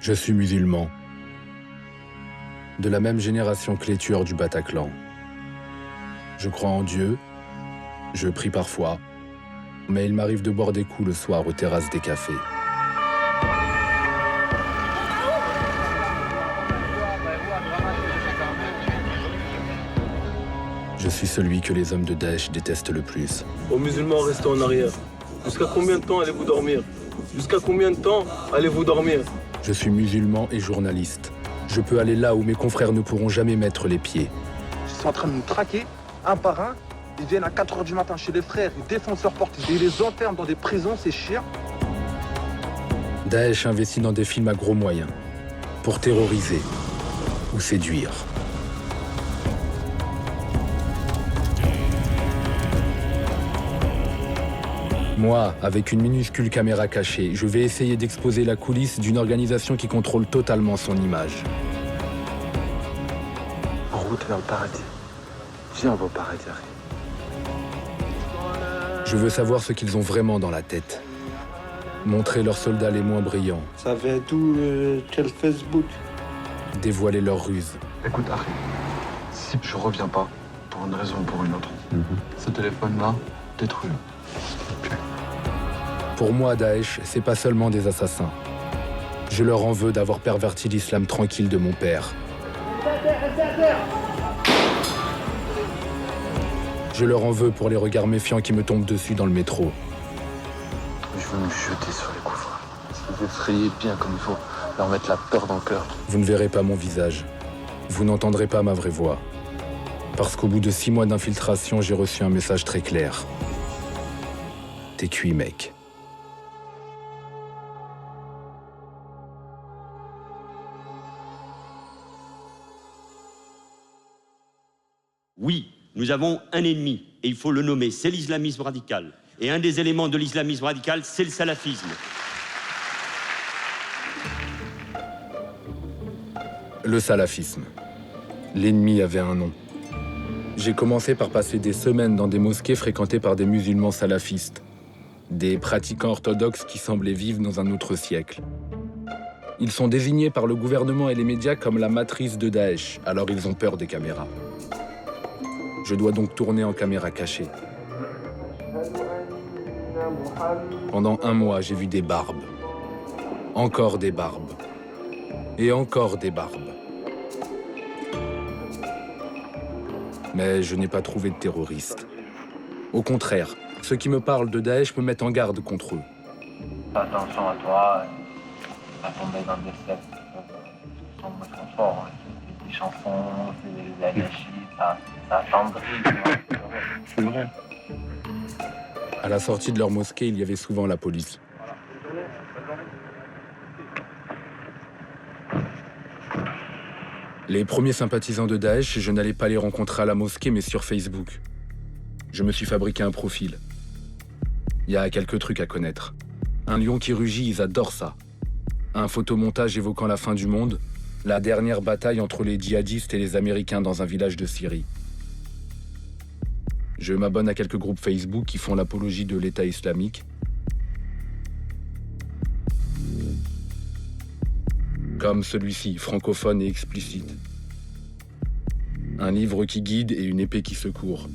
Je suis musulman, de la même génération que les tueurs du Bataclan. Je crois en Dieu, je prie parfois, mais il m'arrive de boire des coups le soir aux terrasses des cafés. Je suis celui que les hommes de Daesh détestent le plus. Aux musulmans, restez en arrière. Jusqu'à combien de temps allez-vous dormir? Jusqu'à combien de temps allez-vous dormir? Je suis musulman et journaliste. Je peux aller là où mes confrères ne pourront jamais mettre les pieds. Ils sont en train de nous traquer, un par un. Ils viennent à 4h du matin chez les frères, ils défoncent leurs portes, ils les enferment dans des prisons, ces chiens. Daesh investit dans des films à gros moyens, pour terroriser ou séduire. Moi, avec une minuscule caméra cachée, je vais essayer d'exposer la coulisse d'une organisation qui contrôle totalement son image. En route vers le paradis. Viens, on va au paradis. Je veux savoir ce qu'ils ont vraiment dans la tête. Montrer leurs soldats les moins brillants. Ça vient d'où quel Facebook? Dévoiler leurs ruses. Écoute, Harry, si je reviens pas, pour une raison ou pour une autre, ce téléphone-là, détruis-le. Pour moi, Daesh, c'est pas seulement des assassins. Je leur en veux d'avoir perverti l'islam tranquille de mon père. Je leur en veux pour les regards méfiants qui me tombent dessus dans le métro. Je veux me jeter sur les couvreurs. Les effrayer bien comme il faut. Leur mettre la peur dans le cœur. Vous ne verrez pas mon visage. Vous n'entendrez pas ma vraie voix. Parce qu'au bout de 6 mois d'infiltration, j'ai reçu un message très clair. T'es cuit, mec. Oui, nous avons un ennemi, et il faut le nommer, c'est l'islamisme radical. Et un des éléments de l'islamisme radical, c'est le salafisme. Le salafisme. L'ennemi avait un nom. J'ai commencé par passer des semaines dans des mosquées fréquentées par des musulmans salafistes. Des pratiquants orthodoxes qui semblaient vivre dans un autre siècle. Ils sont désignés par le gouvernement et les médias comme la matrice de Daesh, alors ils ont peur des caméras. Je dois donc tourner en caméra cachée. Pendant 1 mois, j'ai vu des barbes. Encore des barbes. Et encore des barbes. Mais je n'ai pas trouvé de terroristes. Au contraire, ceux qui me parlent de Daesh me mettent en garde contre eux. Fais attention à toi, à tomber dans des sectes qui sont forts. C'est des chansons, c'est des anarchies, ça attendrit. C'est vrai. À la sortie de leur mosquée, il y avait souvent la police. Les premiers sympathisants de Daesh, je n'allais pas les rencontrer à la mosquée, mais sur Facebook. Je me suis fabriqué un profil. Il y a quelques trucs à connaître. Un lion qui rugit, ils adorent ça. Un photomontage évoquant la fin du monde, la dernière bataille entre les djihadistes et les Américains dans un village de Syrie. Je m'abonne à quelques groupes Facebook qui font l'apologie de l'État islamique. Comme celui-ci, francophone et explicite. Un livre qui guide et une épée qui secourt.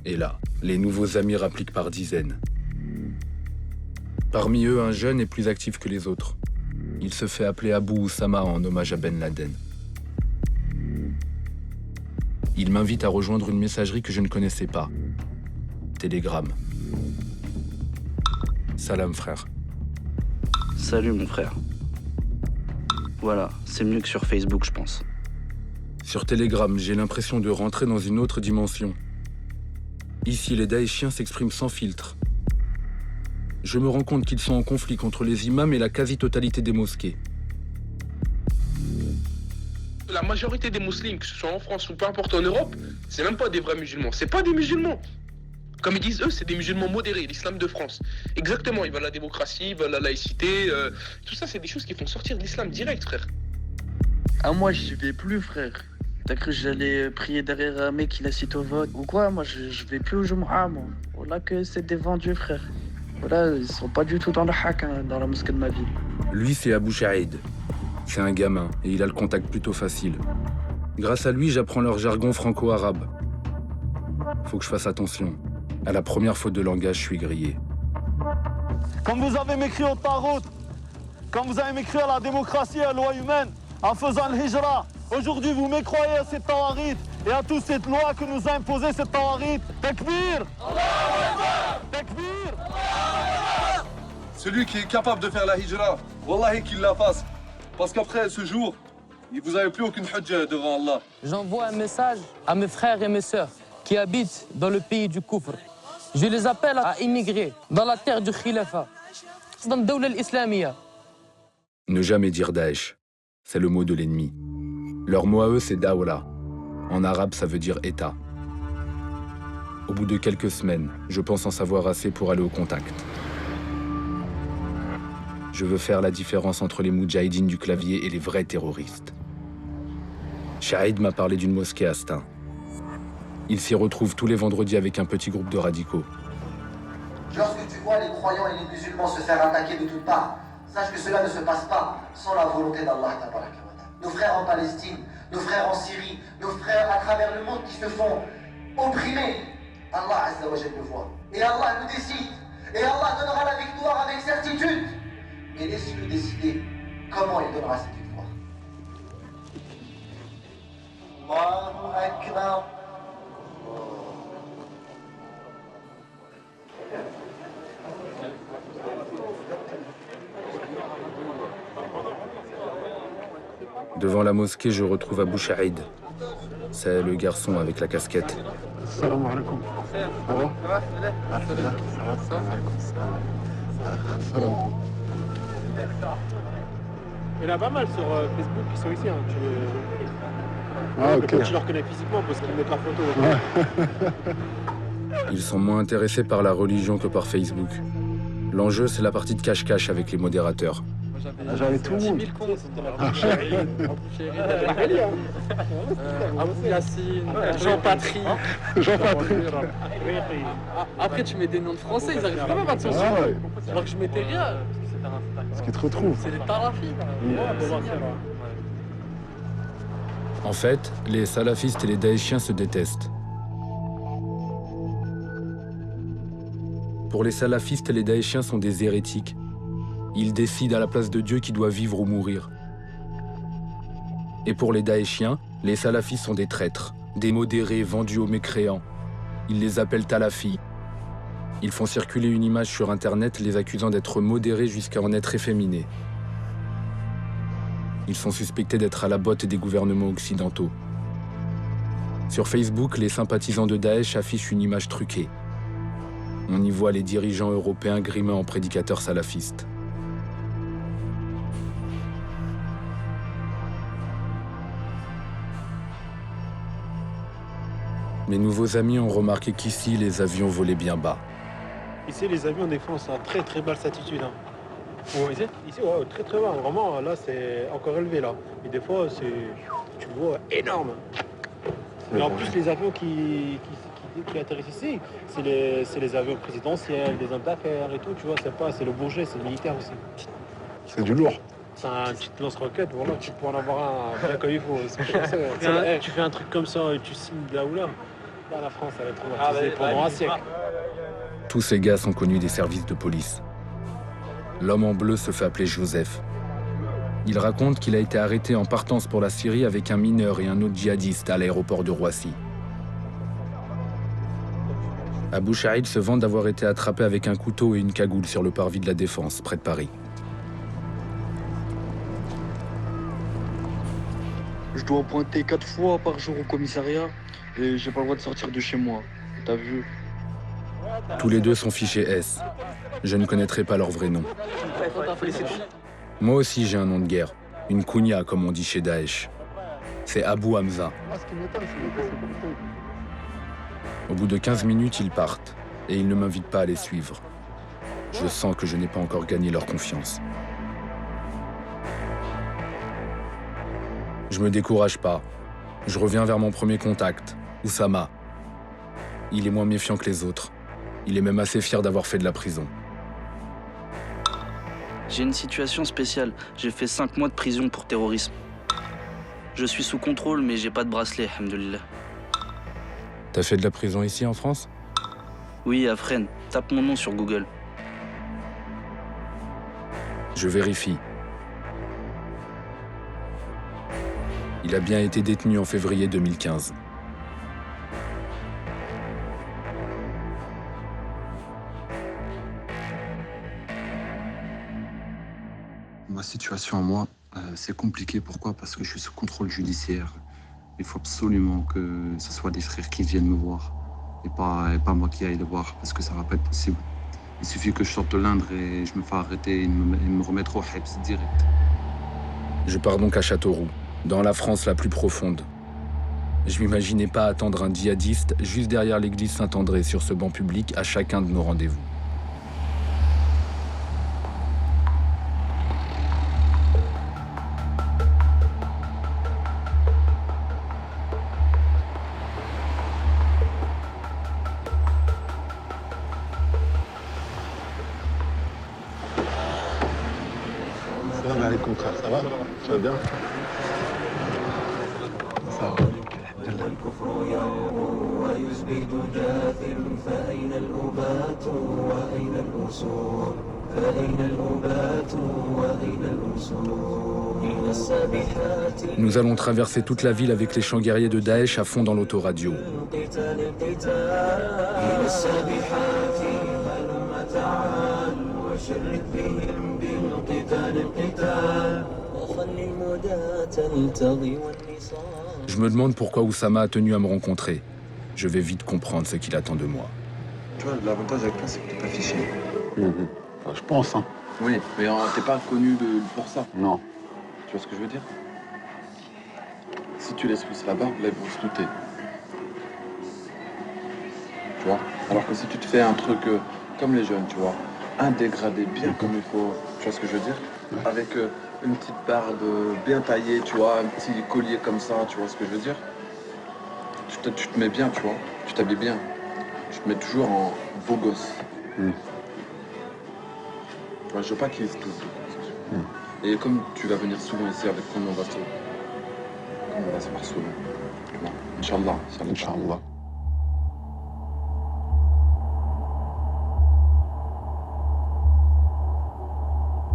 Et là, les nouveaux amis rappliquent par dizaines. Parmi eux, un jeune est plus actif que les autres. Il se fait appeler Abu Oussama en hommage à Ben Laden. Il m'invite à rejoindre une messagerie que je ne connaissais pas. Telegram. Salam, frère. Salut, mon frère. Voilà, c'est mieux que sur Facebook, je pense. Sur Telegram, j'ai l'impression de rentrer dans une autre dimension. Ici, les Daeshiens s'expriment sans filtre. Je me rends compte qu'ils sont en conflit contre les imams et la quasi-totalité des mosquées. La majorité des musulmans, que ce soit en France ou peu importe en Europe, c'est même pas des vrais musulmans. C'est pas des musulmans. Comme ils disent eux, c'est des musulmans modérés, l'islam de France. Exactement, ils veulent la démocratie, ils veulent la laïcité. Tout ça, c'est des choses qui font sortir de l'islam direct, frère. Ah, moi, j'y vais plus, frère. T'as cru que j'allais prier derrière un mec qui la cite au vote ou quoi? Moi, je vais plus au Jumu'ah, moi. Voilà que c'est des vendus, frère. Voilà, ils sont pas du tout dans le hack, hein, dans la mosquée de ma ville. Lui, c'est Abou Chaïd. C'est un gamin et il a le contact plutôt facile. Grâce à lui, j'apprends leur jargon franco-arabe. Faut que je fasse attention. À la première faute de langage, je suis grillé. Quand vous avez mécrit au Tarout, quand vous avez mécrit à la démocratie et à la loi humaine, en faisant le hijra, aujourd'hui vous mécroyez à ces tawarit et à toute cette loi que nous a imposée cette tawarit. Takbir! Takbir! Celui qui est capable de faire la hijra, wallahi qu'il la fasse. Parce qu'après ce jour, vous n'avez plus aucune hujja devant Allah. J'envoie un message à mes frères et mes sœurs qui habitent dans le pays du Kufr. Je les appelle à immigrer dans la terre du Khilafa, dans la Dawla al-Islamiyya. Ne jamais dire Daesh. C'est le mot de l'ennemi. Leur mot à eux, c'est Dawla. En arabe, ça veut dire État. Au bout de quelques semaines, je pense en savoir assez pour aller au contact. Je veux faire la différence entre les moudjahidines du clavier et les vrais terroristes. Chaïd m'a parlé d'une mosquée à Stein. Il s'y retrouve tous les vendredis avec un petit groupe de radicaux. Lorsque tu vois les croyants et les musulmans se faire attaquer de toutes parts, sache que cela ne se passe pas sans la volonté d'Allah. Nos frères en Palestine, nos frères en Syrie, nos frères à travers le monde qui se font opprimer, Allah Azza wa Jalla le voit. Et Allah nous décide. Et Allah donnera la victoire avec certitude. Mais laisse-lui décider comment il donnera cette victoire. Allahu Akbar. Devant la mosquée, je retrouve Abou Chaïd. C'est le garçon avec la casquette. Salam alaikum. Ça va? Il y en a pas mal sur Facebook qui sont ici. Hein. Tu les reconnais physiquement parce qu'ils mettent la photo. Ils sont moins intéressés par la religion que par Facebook. L'enjeu, c'est la partie de cache-cache avec les modérateurs. J'avais tout le monde. Abou Yassine, Jean-Patrick. Après, tu mets des noms de français, ils arrivent quand même à te censurer. Alors que je mettais rien. Ce qui te retrouve. C'est des tarafis. En fait, les salafistes et les daéchiens se détestent. Pour les salafistes, les daéchiens sont des hérétiques. Ils décident à la place de Dieu qui doit vivre ou mourir. Et pour les daéchiens, les salafistes sont des traîtres, des modérés vendus aux mécréants. Ils les appellent talafis. Ils font circuler une image sur Internet les accusant d'être modérés jusqu'à en être efféminés. Ils sont suspectés d'être à la botte des gouvernements occidentaux. Sur Facebook, les sympathisants de Daesh affichent une image truquée. On y voit les dirigeants européens grimés en prédicateurs salafistes. Mes nouveaux amis ont remarqué qu'ici, les avions volaient bien bas. Ici, les avions, des fois, sont à très très basse altitude. Hein. Oh, ici, ouais, très très bas. Vraiment, là, c'est encore élevé. Là. Et des fois, c'est, tu vois, énorme. Mais en plus, les avions qui atterrissent ici, c'est les avions présidentiels, des hommes d'affaires et tout. Tu vois, c'est le Bourget, c'est le militaire aussi. C'est du lourd. C'est un petit lance-roquette, voilà, tu peux en avoir un bien comme il faut. Tu fais un truc comme ça et tu signes de là ou là. Là, la France, elle est traumatisée pendant un siècle. Tous ces gars sont connus des services de police. L'homme en bleu se fait appeler Joseph. Il raconte qu'il a été arrêté en partance pour la Syrie avec un mineur et un autre djihadiste à l'aéroport de Roissy. Abou Chaïd se vante d'avoir été attrapé avec un couteau et une cagoule sur le parvis de la Défense, près de Paris. Je dois pointer 4 fois par jour au commissariat et j'ai pas le droit de sortir de chez moi. T'as vu? Tous les deux sont fichés S. Je ne connaîtrai pas leur vrai nom. Moi aussi j'ai un nom de guerre. Une kounia comme on dit chez Daesh. C'est Abou Hamza. Au bout de 15 minutes, ils partent. Et ils ne m'invitent pas à les suivre. Je sens que je n'ai pas encore gagné leur confiance. Je me décourage pas. Je reviens vers mon premier contact, Oussama. Il est moins méfiant que les autres. Il est même assez fier d'avoir fait de la prison. J'ai une situation spéciale. J'ai fait 5 mois de prison pour terrorisme. Je suis sous contrôle, mais j'ai pas de bracelet, alhamdoulilah. T'as fait de la prison ici en France? Oui, à Fresnes. Tape mon nom sur Google. Je vérifie. Il a bien été détenu en février 2015. Ma situation à moi, c'est compliqué. Pourquoi? Parce que je suis sous contrôle judiciaire. Il faut absolument que ce soit des frères qui viennent me voir et pas moi qui aille les voir parce que ça va pas être possible. Il suffit que je sorte de l'Indre et je me fais arrêter et me remettre au Hebs direct. Je pars donc à Châteauroux, dans la France la plus profonde. Je m'imaginais pas attendre un djihadiste juste derrière l'église Saint-André sur ce banc public à chacun de nos rendez-vous. Salam alaikum, frère, ça va? Tu vas bien? Ça va. Nous allons traverser toute la ville avec les chants guerriers de Daesh à fond dans l'autoradio. Je me demande pourquoi Oussama a tenu à me rencontrer. Je vais vite comprendre ce qu'il attend de moi. Tu vois, l'avantage avec toi, c'est que t'es pas fiché. Enfin, je pense, hein. Oui, mais t'es pas connu pour ça. Non. Tu vois ce que je veux dire? Si tu laisses pousser la barbe, là, ils vont se douter. Tu vois? Alors que si tu te fais un truc comme les jeunes, tu vois, un dégradé bien comme il faut, tu vois ce que je veux dire? Avec une petite barbe bien taillée, tu vois, un petit collier comme ça, tu vois ce que je veux dire? Tu te mets bien, tu vois, tu t'habilles bien. Tu te mets toujours en beau gosse. Tu vois, je veux pas qu'ils se doutent. Et comme tu vas venir souvent ici avec ton nom, on va se voir souvent. Tu vois? Inch'Allah. Inch'Allah.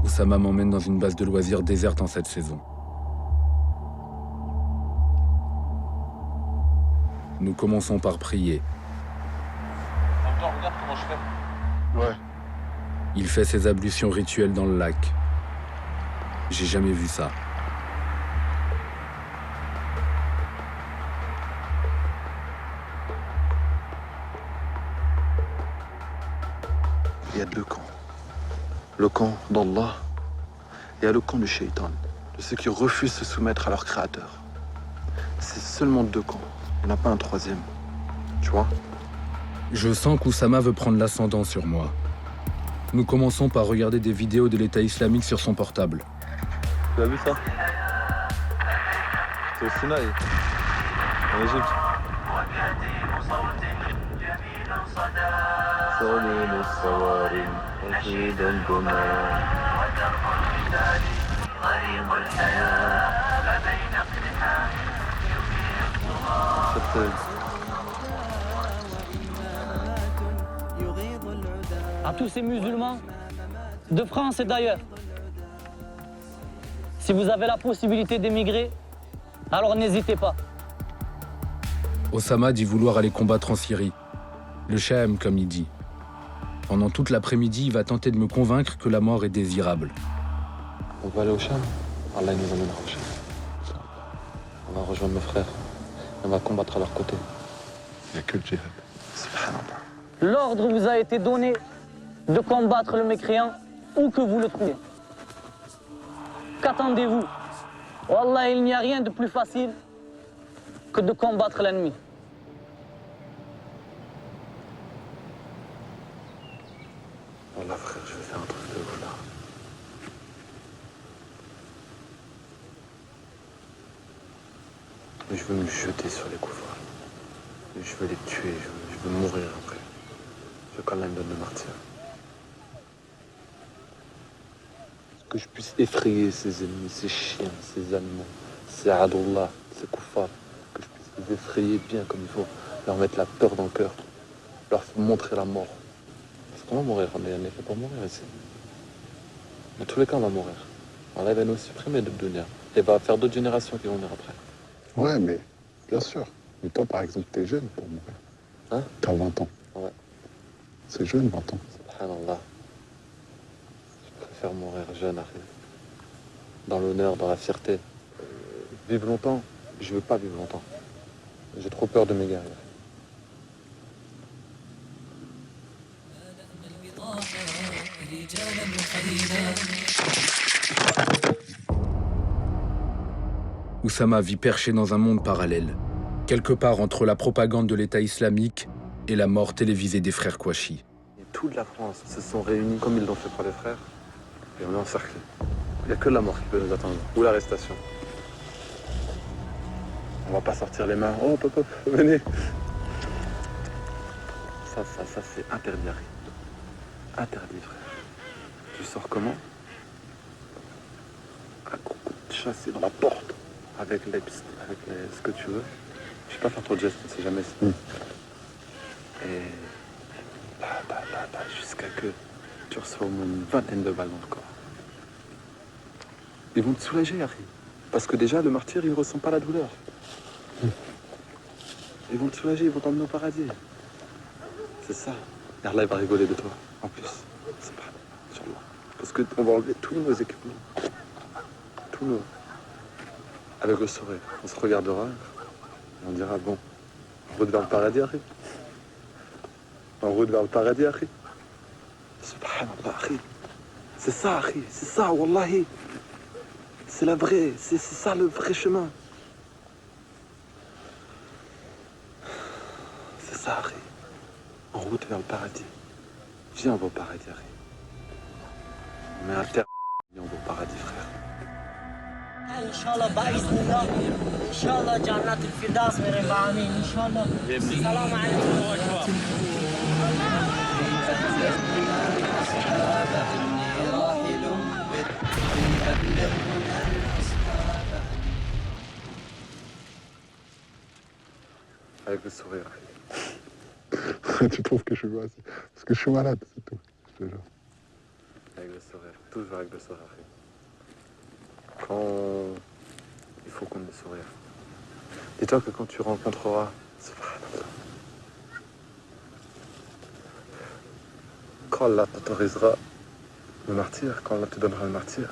Oussama m'emmène dans une base de loisirs déserte en cette saison. Nous commençons par prier. Attends, regarde comment je fais. Ouais. Il fait ses ablutions rituelles dans le lac. J'ai jamais vu ça. Il y a deux camps. Le camp d'Allah et le camp du shaitan, de ceux qui refusent de se soumettre à leur créateur. C'est seulement deux camps. Il n'y en a pas un troisième. Tu vois? Je sens qu'Oussama veut prendre l'ascendant sur moi. Nous commençons par regarder des vidéos de l'État islamique sur son portable. Tu as vu ça? C'est au Sinaï, en Égypte. À tous ces musulmans de France et d'ailleurs, si vous avez la possibilité d'émigrer, alors n'hésitez pas. Oussama dit vouloir aller combattre en Syrie. Le Sham, comme il dit. Pendant toute l'après-midi, il va tenter de me convaincre que la mort est désirable. On va aller au Sham. Allah nous emmènera au Sham. On va rejoindre mes frères. On va combattre à leur côté. Il n'y a que le djihad. Subhanallah. L'ordre vous a été donné de combattre le mécréant où que vous le trouvez. Qu'attendez-vous? Wallah, il n'y a rien de plus facile que de combattre l'ennemi. Wallah frère, je vais faire un truc de ouf là. Je veux me jeter sur les couvreurs. Je veux les tuer, je veux mourir après. Je veux qu'Allah me donne le martyr. que je puisse effrayer ses ennemis, ses chiens, ses animaux, ses adullah, ses kuffars, que je puisse les effrayer bien comme il faut, leur mettre la peur dans le cœur, leur montrer la mort. Parce qu'on va mourir, on est fait pour mourir ici. Dans tous les cas, on va mourir. Allah va nous supprimer de dunya. Et va faire d'autres générations qui vont venir après. Ouais, mais bien sûr. Mais toi, par exemple, t'es jeune pour mourir. Hein? T'as 20 ans. Ouais. C'est jeune, 20 ans. Subhanallah. Je préfère mourir jeune, arrive. Dans l'honneur, dans la fierté. Vivre longtemps, je veux pas vivre longtemps. J'ai trop peur de m'égarer. Oussama vit perché dans un monde parallèle, quelque part entre la propagande de l'État islamique et la mort télévisée des frères Kouachi. Et toute la France se sont réunis comme ils l'ont fait pour les frères, et on est encerclés. Il n'y a que la mort qui peut nous attendre, ou l'arrestation. On va pas sortir les mains. Oh, pop, venez. Ça, c'est interdit, Harry. Interdit, frère. Tu sors comment? Un coup de chassé dans la porte. Avec ce que tu veux. Je vais pas faire trop de gestes, on sait jamais. Et jusqu'à que tu reçois au moins une vingtaine de balles dans le corps. Ils vont te soulager, Harry. Parce que déjà, le martyr, il ne ressent pas la douleur. Ils vont te soulager, ils vont t'emmener au paradis. C'est ça. Et Allah, il va rigoler de toi, en plus. C'est pas Inch'Allah. Parce qu'on va enlever tous nos équipements. Tous nos... Avec le sourire. On se regardera et on dira, bon, en route vers le paradis, Harry. En route vers le paradis, Harry. Subhanallah, Harry. C'est ça, Harry. C'est ça, Wallahi. C'est la vraie, c'est ça le vrai chemin. C'est ça, Harry. En route vers le paradis. Viens, on va au paradis, Harry. On met un terme et on va au paradis, frère. Inch'Allah, ba'idhnillah. Inch'Allah, Jannat al-Firdaus min Rabbil Alamin. Inch'Allah. Salam alaykum. Avec le sourire. Tu trouves que je suis pas assez... Parce que je suis malade, c'est tout. Je te jure. Avec le sourire. Toujours avec le sourire. Quand il faut qu'on ait le sourire. Dis-toi que quand tu rencontreras, quand Allah t'autorisera le martyr, quand Allah te donnera le martyr,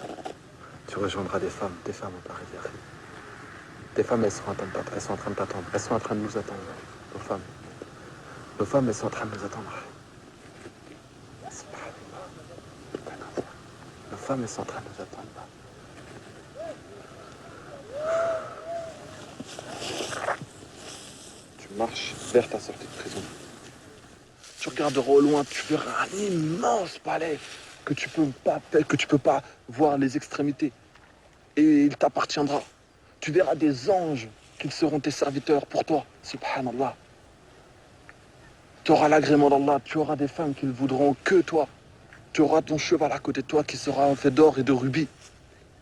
tu rejoindras des femmes au paradis. Tes femmes, elles sont en train de t'attendre, elles sont en train de t'attendre, elles sont en train de nous attendre, nos femmes. Nos femmes, elles sont en train de nous attendre. Nos femmes, elles sont en train de nous attendre. Tu marches vers ta sortie de prison. Tu regarderas au loin, tu verras un immense palais que tu peux pas voir les extrémités. Et il t'appartiendra. Tu verras des anges qui seront tes serviteurs pour toi. Subhanallah. Tu auras l'agrément d'Allah. Tu auras des femmes qui ne voudront que toi. Tu auras ton cheval à côté de toi qui sera fait d'or et de rubis.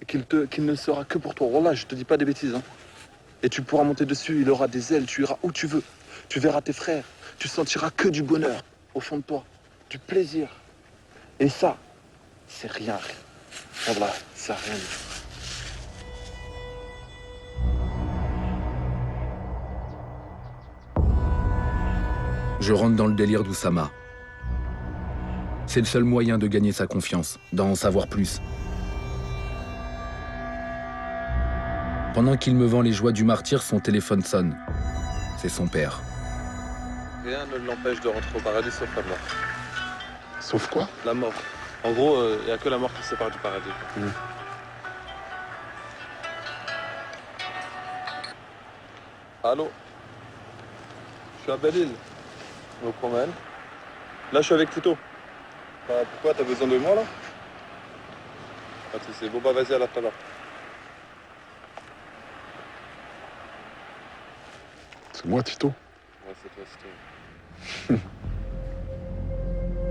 Et qu'il ne sera que pour toi. Wallah, je te dis pas des bêtises. Hein. Et tu pourras monter dessus. Il aura des ailes. Tu iras où tu veux. Tu verras tes frères. Tu sentiras que du bonheur au fond de toi. Du plaisir. Et ça, c'est rien. Wallah, c'est rien du tout. Je rentre dans le délire d'Oussama. C'est le seul moyen de gagner sa confiance, d'en savoir plus. Pendant qu'il me vend les joies du martyr, son téléphone sonne. C'est son père. Rien ne l'empêche de rentrer au paradis sauf la mort. Sauf quoi? La mort. En gros, il n'y a que la mort qui se sépare du paradis. Allô? Je suis à Belle-Île. Je me promène. Là, je suis avec Tito. Pourquoi? T'as besoin de moi, là? Pas de soucis. Bon, bah, vas-y, à la tout à l'heure. C'est moi, Tito? Ouais, c'est toi, Tito.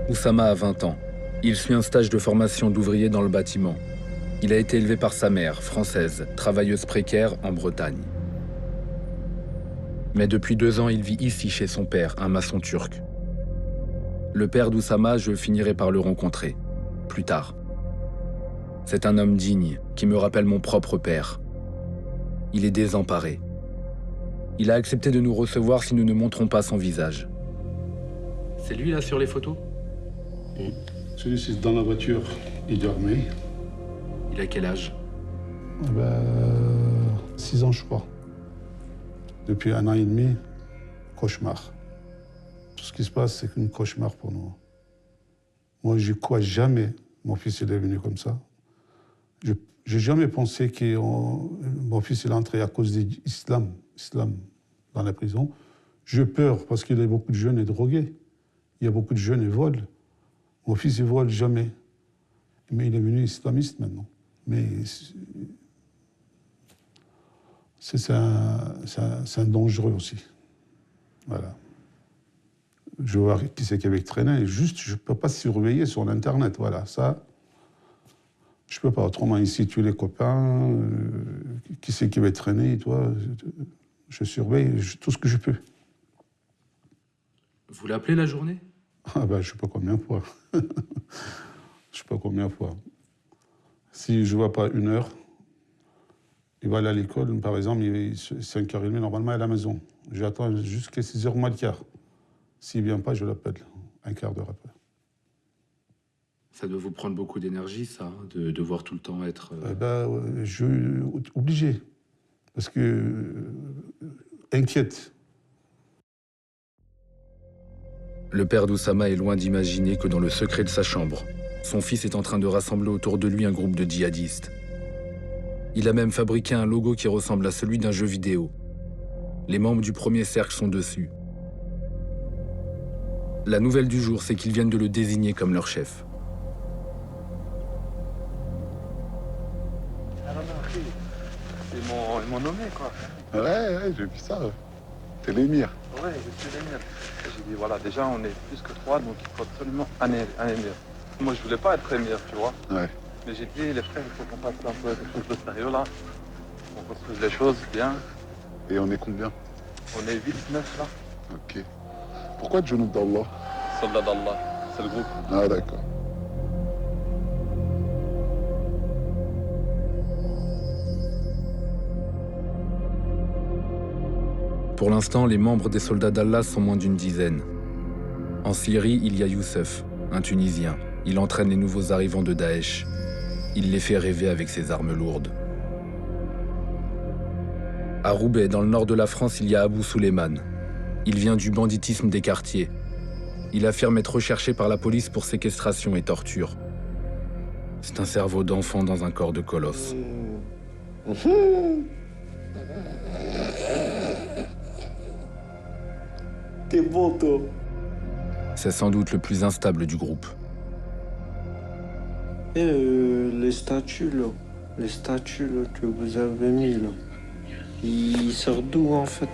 Oussama a 20 ans. Il suit un stage de formation d'ouvrier dans le bâtiment. Il a été élevé par sa mère, française, travailleuse précaire en Bretagne. Mais depuis 2 ans, il vit ici chez son père, un maçon turc. Le père d'Oussama, je finirai par le rencontrer, plus tard. C'est un homme digne, qui me rappelle mon propre père. Il est désemparé. Il a accepté de nous recevoir si nous ne montrons pas son visage. C'est lui là sur les photos? Celui-ci dans la voiture, il dormait. Il a quel âge? 6 ans, je crois. Depuis 1 an et demi, cauchemar. Tout ce qui se passe, c'est un cauchemar pour nous. Moi, je crois jamais mon fils est venu comme ça. Je n'ai jamais pensé que mon fils est entré à cause de l'islam dans la prison. J'ai peur parce qu'il y a beaucoup de jeunes et drogués. Il y a beaucoup de jeunes et volent. Mon fils, il vole jamais. Mais il est devenu islamiste maintenant. Mais c'est un dangereux aussi. Voilà. Je vois qui c'est qui avait traîné. Juste, je ne peux pas surveiller sur Internet. Voilà, ça, je ne peux pas. Autrement, ici, tu les copains, qui c'est qui va traîner, toi, je surveille tout ce que je peux. Vous l'appelez la journée? Ah ben, je ne sais pas combien de fois. Je ne sais pas combien de fois. Si je ne vois pas 1 heure, il va aller à l'école, par exemple, il est 5h30, normalement, il est à la maison. J'attends jusqu'à 6h moins le quart. S'il ne vient pas, je l'appelle 1/4 d'heure après. Ça doit vous prendre beaucoup d'énergie, ça, de devoir tout le temps être... Je suis obligé, parce que... inquiète. Le père d'Oussama est loin d'imaginer que dans le secret de sa chambre, son fils est en train de rassembler autour de lui un groupe de djihadistes. Il a même fabriqué un logo qui ressemble à celui d'un jeu vidéo. Les membres du premier cercle sont dessus. La nouvelle du jour, c'est qu'ils viennent de le désigner comme leur chef. Ils m'ont nommé, quoi. Ouais, j'ai vu ça. T'es l'émir. Ouais, je suis l'émir. J'ai dit, voilà, déjà, on est plus que 3, donc il faut absolument un émir. Moi, je voulais pas être émir, tu vois. Ouais. Mais j'ai dit, les frères, il faut qu'on fasse un peu quelque chose de sérieux, là. On construise les choses bien. Et on est combien? On est 8-9, là. Ok. Pourquoi Junud d'Allah? Soldat d'Allah, c'est le groupe. Ah, d'accord. Pour l'instant, les membres des soldats d'Allah sont moins d'une dizaine. En Syrie, il y a Youssef, un Tunisien. Il entraîne les nouveaux arrivants de Daesh. Il les fait rêver avec ses armes lourdes. À Roubaix, dans le nord de la France, il y a Abou Suleiman. Il vient du banditisme des quartiers. Il affirme être recherché par la police pour séquestration et torture. C'est un cerveau d'enfant dans un corps de colosse. T'es bon, toi. C'est sans doute le plus instable du groupe. Les statues, là. Les statues là, que vous avez mis, là. Ils sortent d'où, en fait?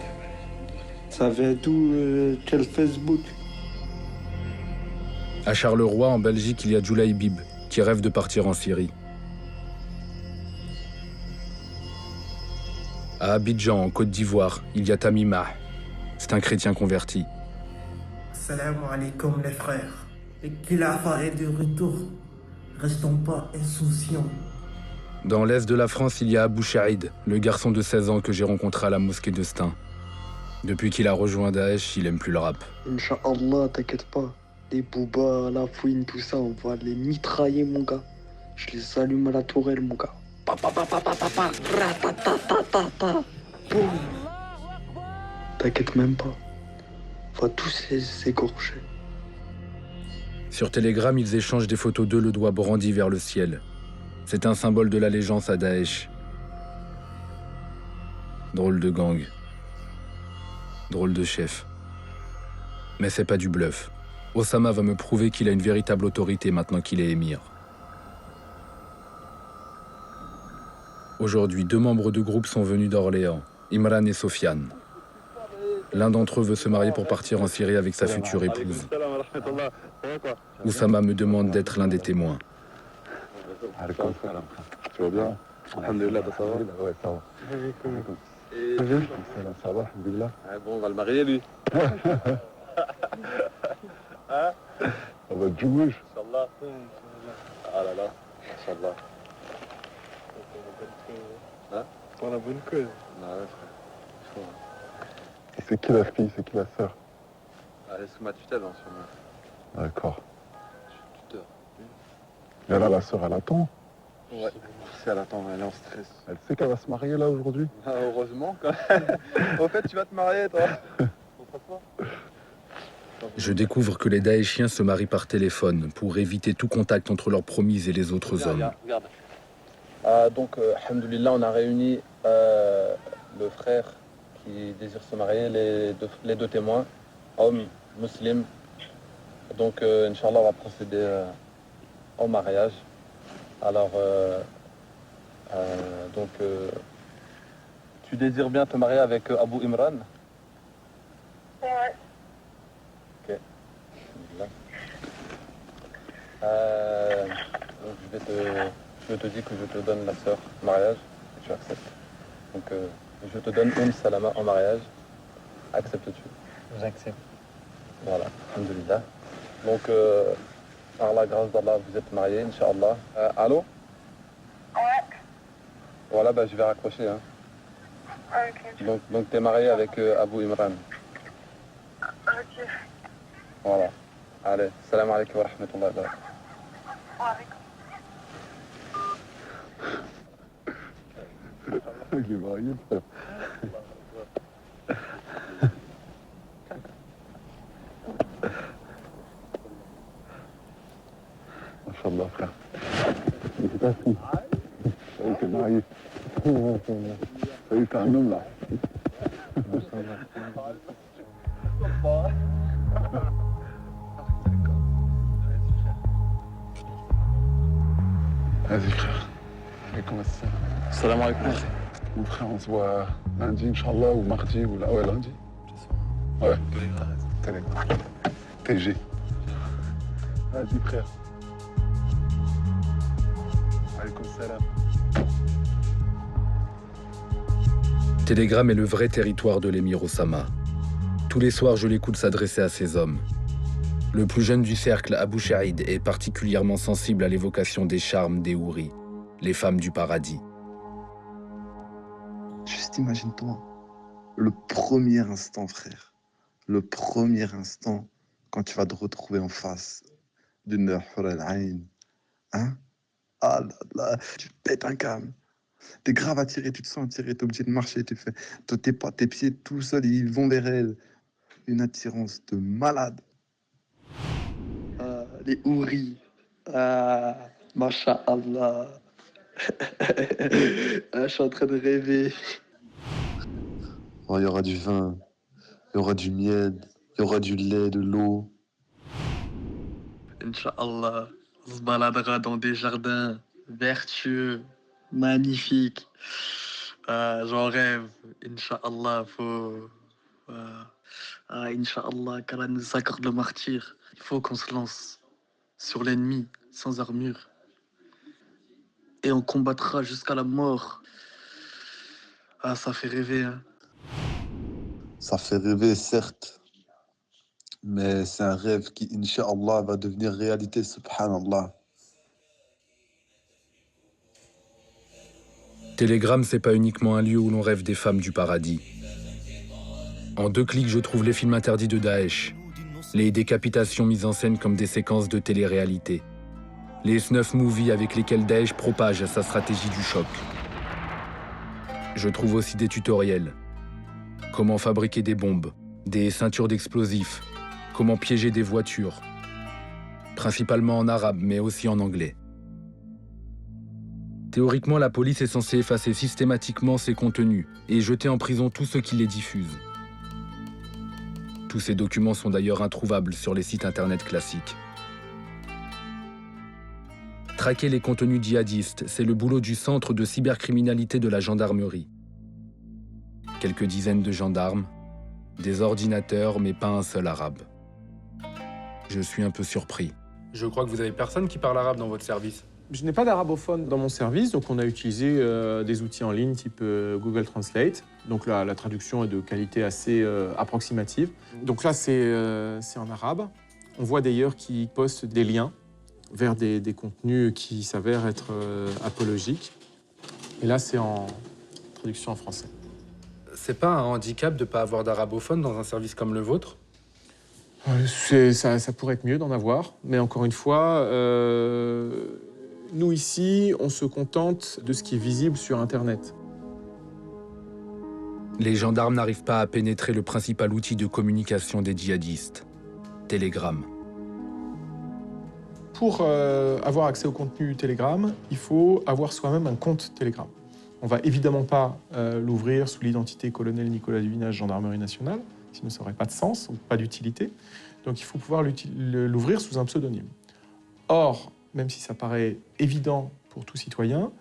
Ça vient d'où? Quel Facebook? À Charleroi, en Belgique, il y a Djoulaï Bib, qui rêve de partir en Syrie. À Abidjan, en Côte d'Ivoire, il y a Tamima. C'est un chrétien converti. Salam alaikum les frères. Et qu'il a fait de retour. Restons pas insouciants. Dans l'est de la France, il y a Abou Chaïd, le garçon de 16 ans que j'ai rencontré à la mosquée de Stein. Depuis qu'il a rejoint Daesh, il aime plus le rap. Inch'Allah, t'inquiète pas. Les boubas, la fouine, tout ça, on va les mitrailler, mon gars. Je les allume à la tourelle, mon gars. T'inquiète même pas. On va tous les égorger. Sur Telegram, ils échangent des photos d'eux, le doigt brandi vers le ciel. C'est un symbole de l'allégeance à Daesh. Drôle de gang. Drôle de chef. Mais c'est pas du bluff. Oussama va me prouver qu'il a une véritable autorité maintenant qu'il est émir. Aujourd'hui, 2 membres de groupe sont venus d'Orléans, Imran et Sofiane. L'un d'entre eux veut se marier pour partir en Syrie avec sa future épouse. Oussama me demande d'être l'un des témoins. Tu vas bien? Alhamdulillah, ça va? Ouais, ça va. Et ça va, alhamdulillah. Ah bon, on va le marier, lui. Hein? On va le jouer. Inch'Allah. Ah là là, Inch'Allah. Hein? Pour la bonne cause. Ah ouais, frère. C'est qui la fille, c'est qui la sœur? Elle est sous ma tutelle en ce moment. D'accord. Je suis tuteur. Et là, la sœur, elle attend? Ouais. Si elle attend, elle est en stress. Elle sait qu'elle va se marier là aujourd'hui? Ah, heureusement quand même. Au fait, tu vas te marier, toi? Je découvre que les Daeshiens se marient par téléphone pour éviter tout contact entre leurs promises et les autres hommes. Regarde. Donc, alhamdoulilah, on a réuni le frère qui désire se marier, les deux témoins, hommes musulmans. Donc, Inch'Allah, on va procéder au mariage. Alors, tu désires bien te marier avec Abu Imran? Ouais. Ok. Donc je te dis que je te donne la sœur en mariage et tu acceptes. Donc je te donne Salama en mariage. Acceptes-tu? J'accepte. Voilà, alhamdoulilah. Donc par la grâce d'Allah, vous êtes mariés, Inch'Allah. Allô? Ouais. Voilà, je vais raccrocher. Hein. Ok. Donc tu es marié avec Abu Imran. Ok. Voilà. Allez, salam alaikum wa rahmatullahi wa barakatuh. Il est marié, frère. Inch'Allah, frère. Félicitations. Ça y est, t'es marié. Ça y est, t'es un homme, là. Vas-y, frère. Allez, comment ça? Salam alaikum. Mon frère, on se voit lundi, Inch'Allah, ou mardi, ou là. Ouais, lundi. Ouais. TG. Vas-y, frère. Alaykoum salam. Telegram est le vrai territoire de l'émir Osama. Tous les soirs, je l'écoute s'adresser à ces hommes. Le plus jeune du cercle, Abu Shaïd, est particulièrement sensible à l'évocation des charmes des houris, les femmes du paradis. Juste imagine-toi, le premier instant, frère, le premier instant, quand tu vas te retrouver en face d'une Hur al-Ain, hein? Ah là là, tu pètes un câble. T'es grave attiré, tu te sens attiré, t'es obligé de marcher, tu fais, tes pieds tout seuls, ils vont vers elle. Une attirance de malade. Ah, les houris. Ah, masha'Allah. Ah, je suis en train de rêver. Oh, il y aura du vin, il y aura du miel, il y aura du lait, de l'eau. Inch'Allah, on se baladera dans des jardins vertueux, magnifiques. J'en rêve. Inch'Allah, faut... Inch'Allah, qu'Allah nous accorde le martyr. Il faut qu'on se lance sur l'ennemi, sans armure. Et on combattra jusqu'à la mort. Ah, ça fait rêver, hein. Ça fait rêver, certes. Mais c'est un rêve qui, Inch'Allah, va devenir réalité, subhanallah. Telegram, c'est pas uniquement un lieu où l'on rêve des femmes du paradis. En 2 clics, je trouve les films interdits de Daesh, les décapitations mises en scène comme des séquences de télé-réalité, les snuff movies avec lesquels Daesh propage sa stratégie du choc. Je trouve aussi des tutoriels. Comment fabriquer des bombes, des ceintures d'explosifs, comment piéger des voitures. Principalement en arabe, mais aussi en anglais. Théoriquement, la police est censée effacer systématiquement ces contenus et jeter en prison tous ceux qui les diffusent. Tous ces documents sont d'ailleurs introuvables sur les sites internet classiques. Traquer les contenus djihadistes, c'est le boulot du centre de cybercriminalité de la gendarmerie. Quelques dizaines de gendarmes, des ordinateurs, mais pas un seul arabe. Je suis un peu surpris. Je crois que vous avez personne qui parle arabe dans votre service. Je n'ai pas d'arabophone dans mon service, donc on a utilisé des outils en ligne type Google Translate. Donc là, la traduction est de qualité assez approximative. Donc là, c'est en arabe. On voit d'ailleurs qu'ils postent des liens vers des contenus qui s'avèrent être apologiques. Et là, c'est en traduction en français. C'est pas un handicap de ne pas avoir d'arabophone dans un service comme le vôtre? Ça pourrait être mieux d'en avoir, mais encore une fois, nous ici, on se contente de ce qui est visible sur Internet. Les gendarmes n'arrivent pas à pénétrer le principal outil de communication des djihadistes, Telegram. Pour avoir accès au contenu Telegram, il faut avoir soi-même un compte Telegram. On ne va évidemment pas l'ouvrir sous l'identité colonel Nicolas Duvinage, Gendarmerie nationale, sinon ça n'aurait pas de sens ou pas d'utilité. Donc il faut pouvoir l'ouvrir sous un pseudonyme. Or, même si ça paraît évident pour tout citoyen,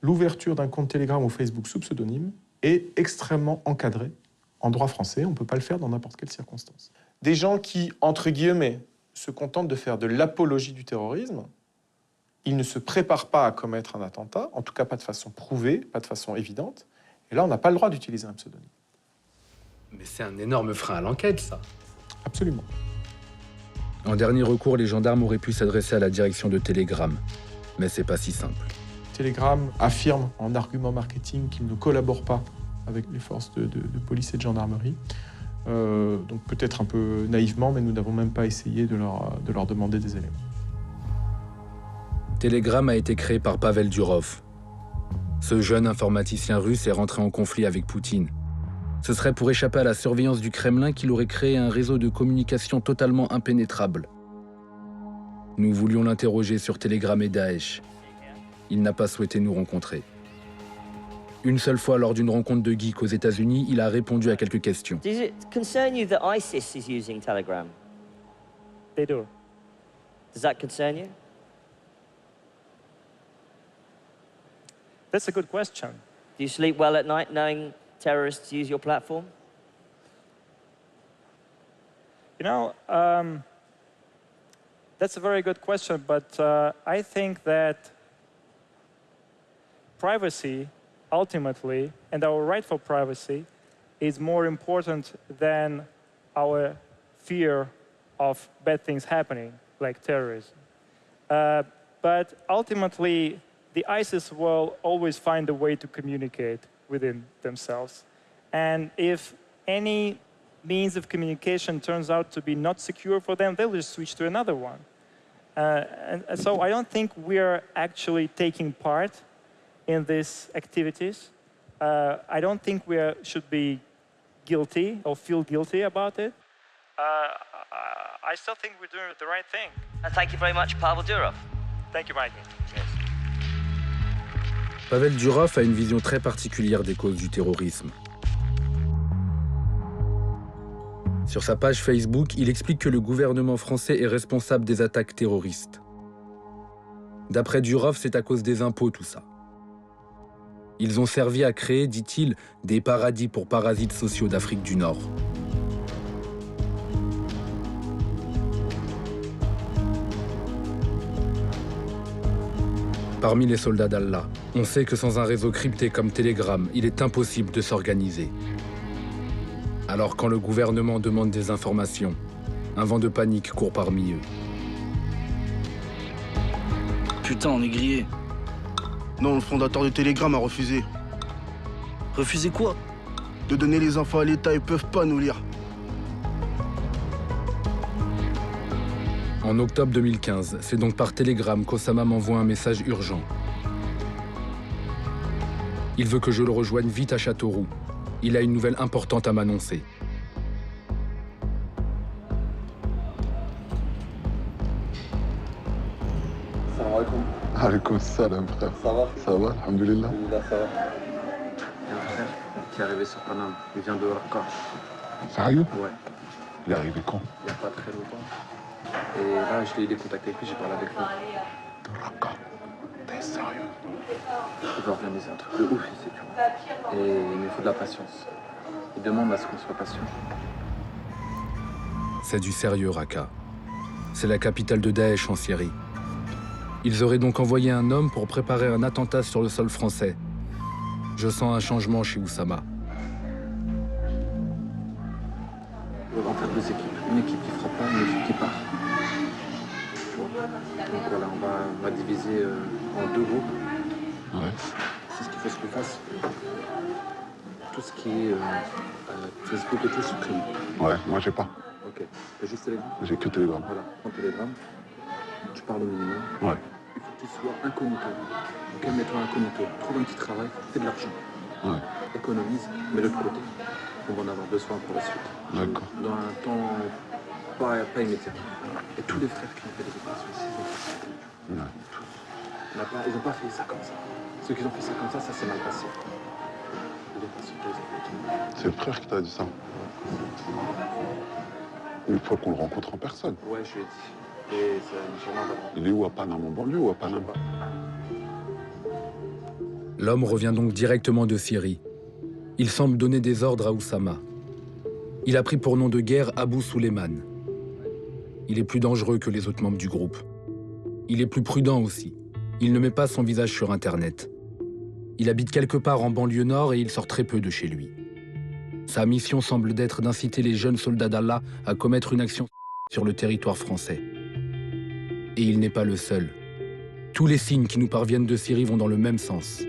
l'ouverture d'un compte Telegram ou Facebook sous pseudonyme est extrêmement encadrée en droit français. On ne peut pas le faire dans n'importe quelle circonstance. Des gens qui, entre guillemets, se contentent de faire de l'apologie du terrorisme, ils ne se préparent pas à commettre un attentat, en tout cas pas de façon prouvée, pas de façon évidente. Et là, on n'a pas le droit d'utiliser un pseudonyme. Mais c'est un énorme frein à l'enquête, ça. Absolument. En dernier recours, les gendarmes auraient pu s'adresser à la direction de Telegram. Mais c'est pas si simple. Telegram affirme en argument marketing qu'il ne collabore pas avec les forces de police et de gendarmerie. Donc peut-être un peu naïvement, mais nous n'avons même pas essayé de leur demander des éléments. Telegram a été créé par Pavel Durov. Ce jeune informaticien russe est rentré en conflit avec Poutine. Ce serait pour échapper à la surveillance du Kremlin qu'il aurait créé un réseau de communication totalement impénétrable. Nous voulions l'interroger sur Telegram et Daesh. Il n'a pas souhaité nous rencontrer. Une seule fois, lors d'une rencontre de geeks aux États-Unis, il a répondu à quelques questions. Does it concern you that ISIS is using Telegram? They do. Does that concern you? That's a good question. Do you sleep well at night knowing terrorists use your platform? You know, that's a very good question, but I think that privacy, ultimately, and our right for privacy is more important than our fear of bad things happening, like terrorism. But ultimately, the ISIS will always find a way to communicate within themselves. And if any means of communication turns out to be not secure for them, they'll just switch to another one. And so I don't think we're actually taking part in these activities. I don't think we should be guilty or feel guilty about it. I still think we're doing the right thing. Thank you very much, Pavel Durov. Thank you, Mikey. Yes. Pavel Durov a une vision très particulière des causes du terrorisme. Sur sa page Facebook, il explique que le gouvernement français est responsable des attaques terroristes. D'après Durov, c'est à cause des impôts tout ça. Ils ont servi à créer, dit-il, des paradis pour parasites sociaux d'Afrique du Nord. Parmi les soldats d'Allah, on sait que sans un réseau crypté comme Telegram, il est impossible de s'organiser. Alors quand le gouvernement demande des informations, un vent de panique court parmi eux. Putain, on est grillé. Non, le fondateur de Telegram a refusé. Refusé quoi? De donner les infos à l'État, ils peuvent pas nous lire. En octobre 2015, c'est donc par Telegram qu'Osama m'envoie un message urgent. Il veut que je le rejoigne vite à Châteauroux. Il a une nouvelle importante à m'annoncer. Salam alaikum. Alaikum salam, frère. Ça va? Ça va, alhamdoulilah. Alhamdoulilah, ça va. Il y a un frère qui est arrivé sur Paname. Il vient de Raqqa. Sérieux? Ouais. Il est arrivé quand? Il n'y a pas très longtemps. Et là, je l'ai contacté avec lui, j'ai parlé avec lui. De Raqqa? T'es sérieux? Il va organiser un truc de ouf ici, tu vois. Et il me faut de la patience. Il demande à ce qu'on soit patient. C'est du sérieux, Raqqa. C'est la capitale de Daesh en Syrie. Ils auraient donc envoyé un homme pour préparer un attentat sur le sol français. Je sens un changement chez Oussama. On va en faire deux équipes. Une équipe qui frappe pas, une équipe qui part. Donc voilà, on va diviser en deux groupes. Ouais. C'est ce qu'il faut que je fasse. Tout ce qui est Facebook et tout supprime. Ouais, moi j'ai pas. Ok. T'as juste Telegram? J'ai que Telegram. Voilà, prends Telegram. Tu parles au minimum. Ouais. Il faut que tu sois incognito. Ok, mets-toi incognito. Trouve un petit travail, fais de l'argent. Ouais. Économise, mets-le de côté. On va en avoir besoin pour la suite. D'accord. Dans un temps pas immédiat. Et tous les frères qui ont fait des opérations ici, ils ont fait ça. Ouais. Tous. Ils n'ont pas fait ça comme ça. Ceux qui ont fait ça comme ça s'est mal passé. Ils ont pas su qu'ils ont fait. C'est le frère qui t'a dit ça. Il faut qu'on le rencontre en personne. Ouais, je lui ai dit. Et c'est sûrement d'abord. Il est où, à Paname, en banlieue ou à Paname? L'homme revient donc directement de Syrie. Il semble donner des ordres à Oussama. Il a pris pour nom de guerre Abou Suleiman. Il est plus dangereux que les autres membres du groupe. Il est plus prudent aussi. Il ne met pas son visage sur Internet. Il habite quelque part en banlieue nord et il sort très peu de chez lui. Sa mission semble d'être d'inciter les jeunes soldats d'Allah à commettre une action sur le territoire français. Et il n'est pas le seul. Tous les signes qui nous parviennent de Syrie vont dans le même sens.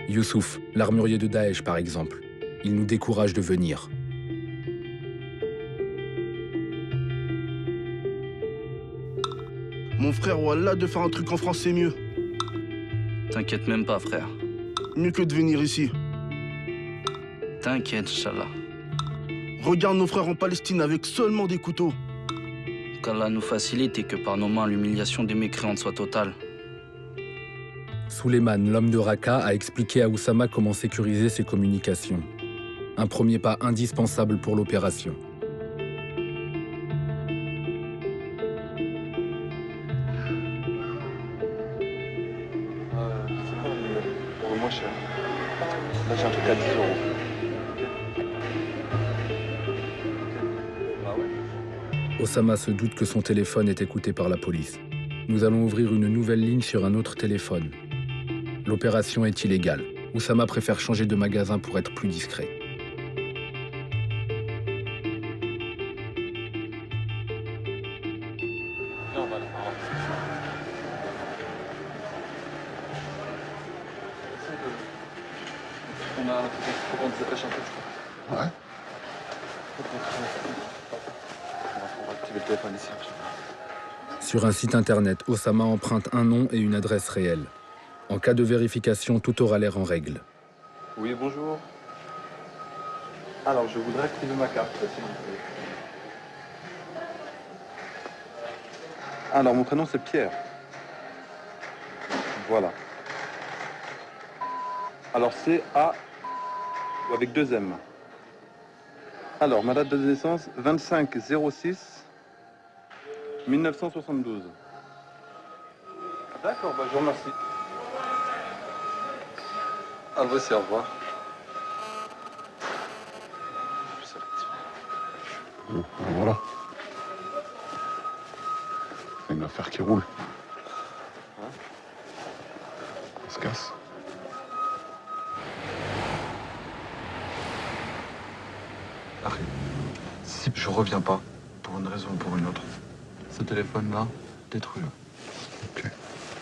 Youssouf, l'armurier de Daesh par exemple, il nous décourage de venir. Mon frère, Wallah, de faire un truc en France, c'est mieux. T'inquiète même pas, frère. Mieux que de venir ici. T'inquiète, Inch'Allah. Regarde nos frères en Palestine avec seulement des couteaux. Qu'Allah nous facilite et que par nos mains, l'humiliation des mécréantes soit totale. Suleiman, l'homme de Raqqa, a expliqué à Oussama comment sécuriser ses communications. Un premier pas indispensable pour l'opération. C'est quoi le numéro pour le moins cher? Là j'ai un truc à 10 €. Oussama se doute que son téléphone est écouté par la police. Nous allons ouvrir une nouvelle ligne sur un autre téléphone. L'opération est illégale. Oussama préfère changer de magasin pour être plus discret. On a faut qu'on se dépêche un peu, je crois. Ouais. On va activer le téléphone ici. Sur un site internet, Oussama emprunte un nom et une adresse réelle. En cas de vérification, tout aura l'air en règle. Oui, bonjour. Alors, je voudrais activer ma carte, s'il vous plaît. Alors, mon prénom, c'est Pierre. Voilà. Alors, c'est A ou avec 2 M. Alors, ma date de naissance, 25/06/1972. D'accord, bah, je vous remercie. Ah, voici, au revoir. Voilà. C'est une affaire qui roule. On se casse. Arrête. Si je reviens pas, pour une raison ou pour une autre, ce téléphone-là, détruis-le. Ok.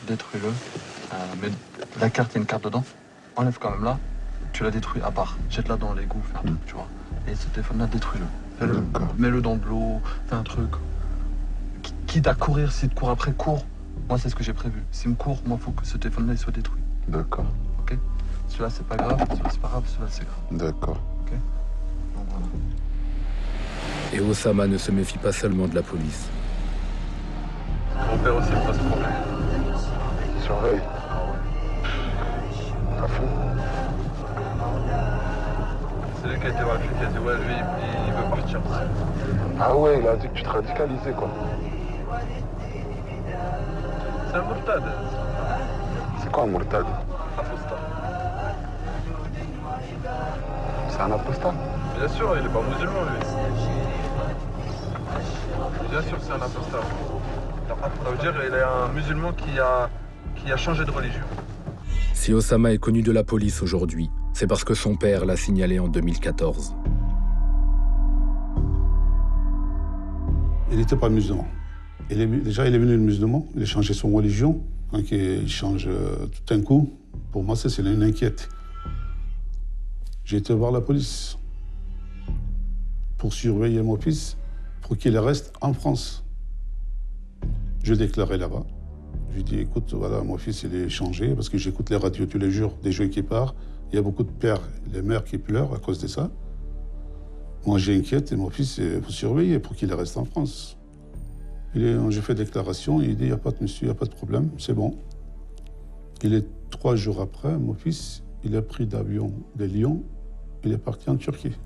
Détruis-le. Mais la carte, il y a une carte dedans. Enlève quand même là. Tu la détruis à part. Jette-la dans l'égout, fais un truc, tu vois. Et ce téléphone-là, détruis-le. Mets-le dans de l'eau, fais un truc. Quitte à courir, s'il te court après, cours. Moi, c'est ce que j'ai prévu. S'il me court, moi, il faut que ce téléphone-là, il soit détruit. D'accord. Ok? Celui-là, c'est pas grave. Celui-là, c'est pas grave. Celui-là, c'est grave. D'accord. Ok? Donc, voilà. Et Oussama ne se méfie pas seulement de la police. Mon père aussi, pas ce problème. Surveille. À fond. C'est lui qui a été voir le flic, qui a dit ouais, lui, il veut partir. Ah ouais, il a dit que tu te radicalisais, quoi. C'est un mourtad. C'est quoi un mourtad? Apostat. C'est un apostat? Bien sûr, il est pas musulman, lui. Bien sûr, c'est un apostat. Ça veut dire qu'il est un musulman qui a changé de religion. Si Osama est connu de la police aujourd'hui, c'est parce que son père l'a signalé en 2014. Il n'était pas musulman. Déjà, il est devenu musulman, il a changé son religion. Quand il change tout d'un coup, pour moi, c'est une inquiète. J'ai été voir la police pour surveiller mon fils, pour qu'il reste en France. Je déclarais là-bas. Je lui dis, écoute, voilà, mon fils, il est changé, parce que j'écoute les radios tous les jours, des jeux qui partent. Il y a beaucoup de pères et de mères qui pleurent à cause de ça. Moi, j'inquiète et mon fils, il faut surveiller pour qu'il reste en France. J'ai fait déclaration, il dit, il n'y a pas de monsieur, il n'y a pas de problème, c'est bon. 3 jours après, mon fils, il a pris d'avion de Lyon, il est parti en Turquie.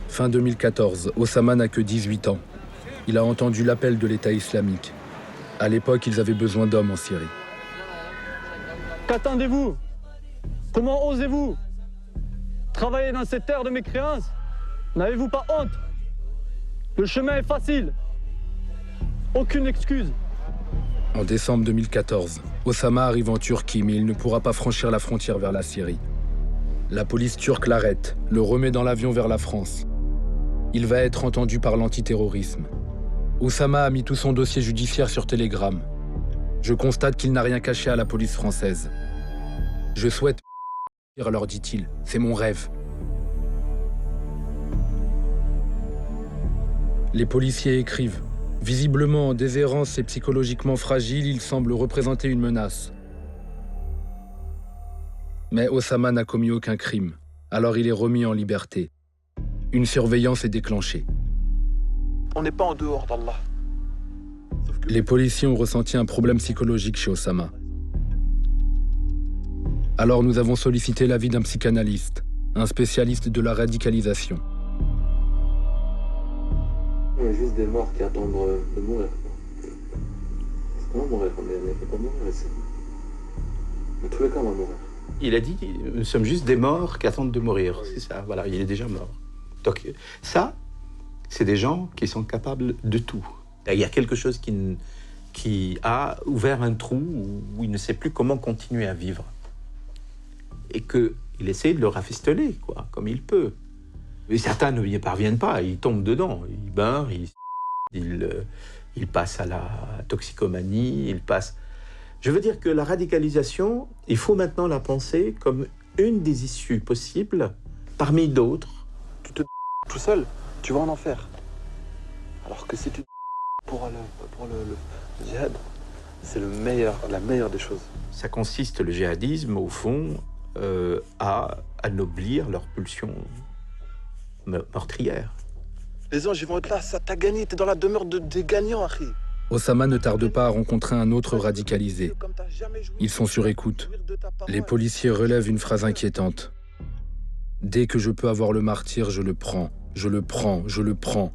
Fin 2014, Osama n'a que 18 ans. Il a entendu l'appel de l'État islamique. À l'époque, ils avaient besoin d'hommes en Syrie. Qu'attendez-vous? Comment osez-vous travailler dans cette terre de mécréance? N'avez-vous pas honte? Le chemin est facile. Aucune excuse. En décembre 2014, Osama arrive en Turquie, mais il ne pourra pas franchir la frontière vers la Syrie. La police turque l'arrête, le remet dans l'avion vers la France. Il va être entendu par l'antiterrorisme. Osama a mis tout son dossier judiciaire sur Telegram. Je constate qu'il n'a rien caché à la police française. Je souhaite leur dit-il, c'est mon rêve. Les policiers écrivent. Visiblement en déshérence et psychologiquement fragile, il semble représenter une menace. Mais Osama n'a commis aucun crime, alors il est remis en liberté. Une surveillance est déclenchée. On n'est pas en dehors d'Allah. Les policiers ont ressenti un problème psychologique chez Osama. Alors nous avons sollicité l'avis d'un psychanalyste, un spécialiste de la radicalisation. Il y a juste des morts qui attendent de mourir. C'est comment mourir? On n'est pas mourir ici. Mais tous les cas, on va mourir. Il a dit, nous sommes juste des morts qui attendent de mourir. C'est ça, voilà, il est déjà mort. Donc ça, c'est des gens qui sont capables de tout. Il y a quelque chose qui a ouvert un trou où il ne sait plus comment continuer à vivre. Et qu'il essaie de le rafistoler, quoi, comme il peut. Mais certains ne y parviennent pas, ils tombent dedans. Ils meurent, ils passent à la toxicomanie, ils passent... Je veux dire que la radicalisation, il faut maintenant la penser comme une des issues possibles, parmi d'autres. Tu te tout seul, tu vas en enfer. Alors que si tu pour le djihad, c'est la meilleure des choses. Ça consiste, le djihadisme, au fond, à anoblir leurs pulsions meurtrières. Les anges, ils vont être là, ça t'a gagné, t'es dans la demeure des gagnants, Harry. Osama ne tarde pas à rencontrer un autre radicalisé. Ils sont sur écoute. Les policiers relèvent une phrase inquiétante. « Dès que je peux avoir le martyr, je le prends, je le prends, je le prends. »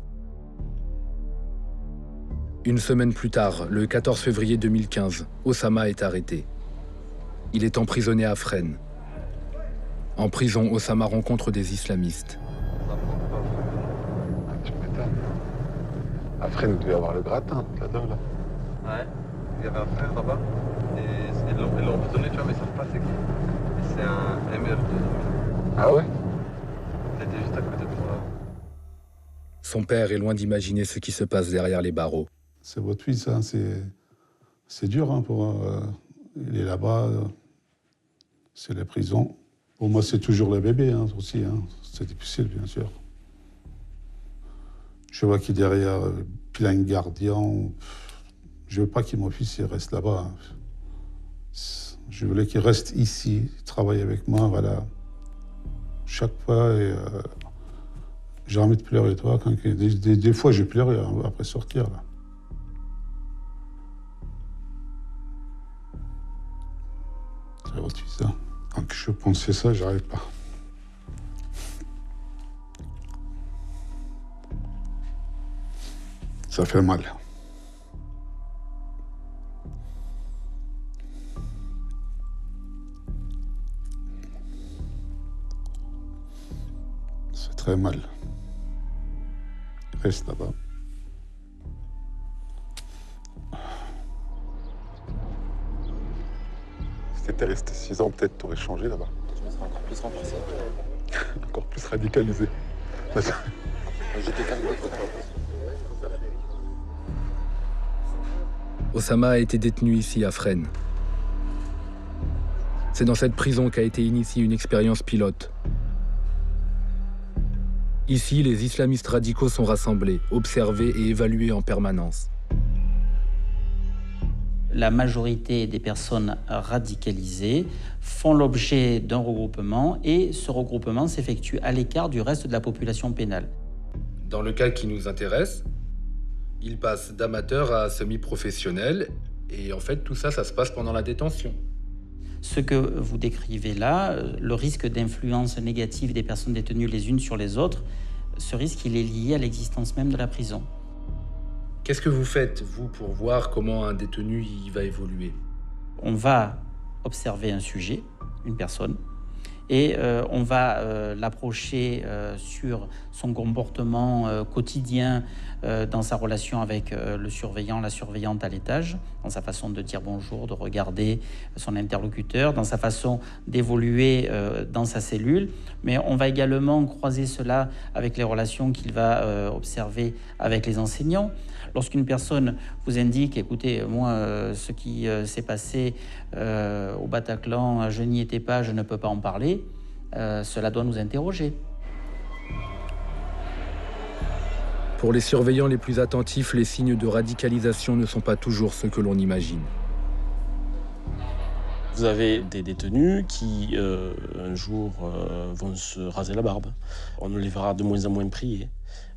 Une semaine plus tard, le 14 février 2015, Osama est arrêté. Il est emprisonné à Fresnes. En prison, Osama rencontre des islamistes. À Fresnes, il devait y avoir le gratin, là-dedans, là. Ouais, il y avait un frère là-bas, et ils l'ont emprisonné, tu vois, mais ils savent pas c'est qui. Et c'est un émir de... Ah ouais? Il était juste à côté de moi. Son père est loin d'imaginer ce qui se passe derrière les barreaux. C'est votre fils, hein, c'est dur, hein, il est là-bas, c'est la prison. Pour moi, c'est toujours le bébé, hein, aussi, hein. C'est difficile, bien sûr. Je vois qu'il est derrière plein de gardiens. Je veux pas que mon fils il reste là-bas. Je voulais qu'il reste ici, travaille avec moi, voilà. Chaque fois, j'ai envie de pleurer, toi. Des fois, j'ai pleuré après sortir, là. C'est votre fils, hein. Quand je pensais ça, j'arrive pas. Ça fait mal. C'est très mal. reste là-bas. Si t'étais resté 6 ans, peut-être t'aurais changé là-bas. Je me serais encore plus renforcé. Encore plus radicalisé. J'étais carrément trop. Osama a été détenu ici à Fresnes. C'est dans cette prison qu'a été initiée une expérience pilote. Ici, les islamistes radicaux sont rassemblés, observés et évalués en permanence. La majorité des personnes radicalisées font l'objet d'un regroupement et ce regroupement s'effectue à l'écart du reste de la population pénale. Dans le cas qui nous intéresse, ils passent d'amateur à semi-professionnel et en fait tout ça, ça se passe pendant la détention. Ce que vous décrivez là, le risque d'influence négative des personnes détenues les unes sur les autres, ce risque il est lié à l'existence même de la prison. Qu'est-ce que vous faites, vous, pour voir comment un détenu y va évoluer? On va observer un sujet, une personne, et on va l'approcher sur son comportement quotidien dans sa relation avec le surveillant, la surveillante à l'étage, dans sa façon de dire bonjour, de regarder son interlocuteur, dans sa façon d'évoluer dans sa cellule. Mais on va également croiser cela avec les relations qu'il va observer avec les enseignants. Lorsqu'une personne vous indique, écoutez, moi, ce qui s'est passé au Bataclan, je n'y étais pas, je ne peux pas en parler, cela doit nous interroger. Pour les surveillants les plus attentifs, les signes de radicalisation ne sont pas toujours ceux que l'on imagine. Vous avez des détenus qui, un jour, vont se raser la barbe. On les verra de moins en moins prier.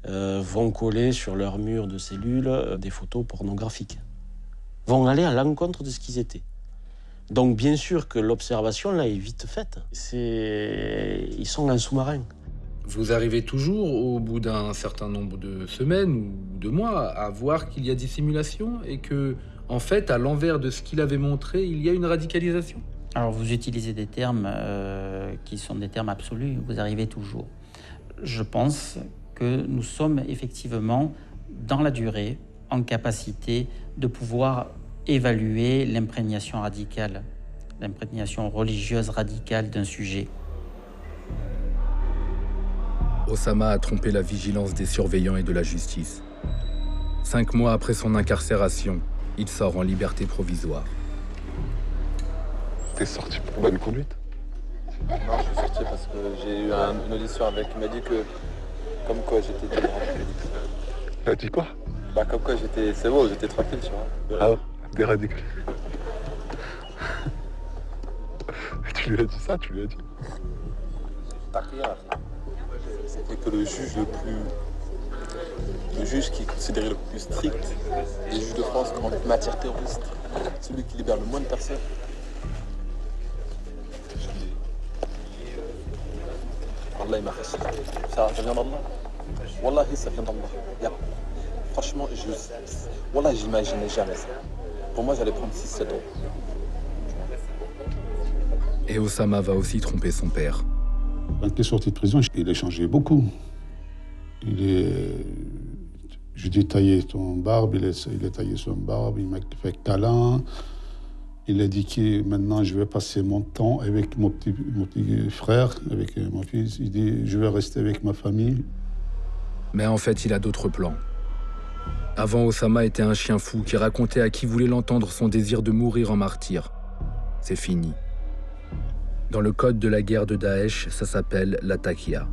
Vont coller sur leur mur de cellule des photos pornographiques. Vont aller à l'encontre de ce qu'ils étaient. Donc bien sûr que l'observation là est vite faite. Ils sont en sous-marin. Vous arrivez toujours, au bout d'un certain nombre de semaines ou de mois, à voir qu'il y a dissimulation et que, en fait, à l'envers de ce qu'il avait montré, il y a une radicalisation? Alors vous utilisez des termes qui sont des termes absolus, vous arrivez toujours. Je pense que nous sommes effectivement, dans la durée, en capacité de pouvoir évaluer l'imprégnation radicale, l'imprégnation religieuse radicale d'un sujet. Osama a trompé la vigilance des surveillants et de la justice. 5 mois après son incarcération, il sort en liberté provisoire. T'es sorti pour bonne conduite? Non, je suis sorti parce que j'ai eu une audition avec. Il m'a dit que, comme quoi j'étais déradicalisé. Il a dit quoi? Bah, comme quoi j'étais. C'est bon, j'étais tranquille, tu vois. Ah, déradicalisé. Tu lui as dit ça? Tu lui as dit? Takia. C'était que le juge qui est considéré le plus strict, les juges de France en matière terroriste, celui qui libère le moins de personnes. Wallah, il m'a fait ça vient d'Allah. Wallahi, ça vient d'Allah. Franchement, Wallah, j'imaginais jamais ça. Pour moi, j'allais prendre 6-7 ans. Et Osama va aussi tromper son père. Quand il est sorti de prison, il a changé beaucoup. Je dis tailler ton barbe, il a taillé son barbe, il m'a fait câlin. Il a dit que maintenant je vais passer mon temps avec mon petit frère, avec mon fils. Il dit je vais rester avec ma famille. Mais en fait, il a d'autres plans. Avant, Osama était un chien fou qui racontait à qui voulait l'entendre son désir de mourir en martyr. C'est fini. Dans le code de la guerre de Daesh, ça s'appelle la taqiya.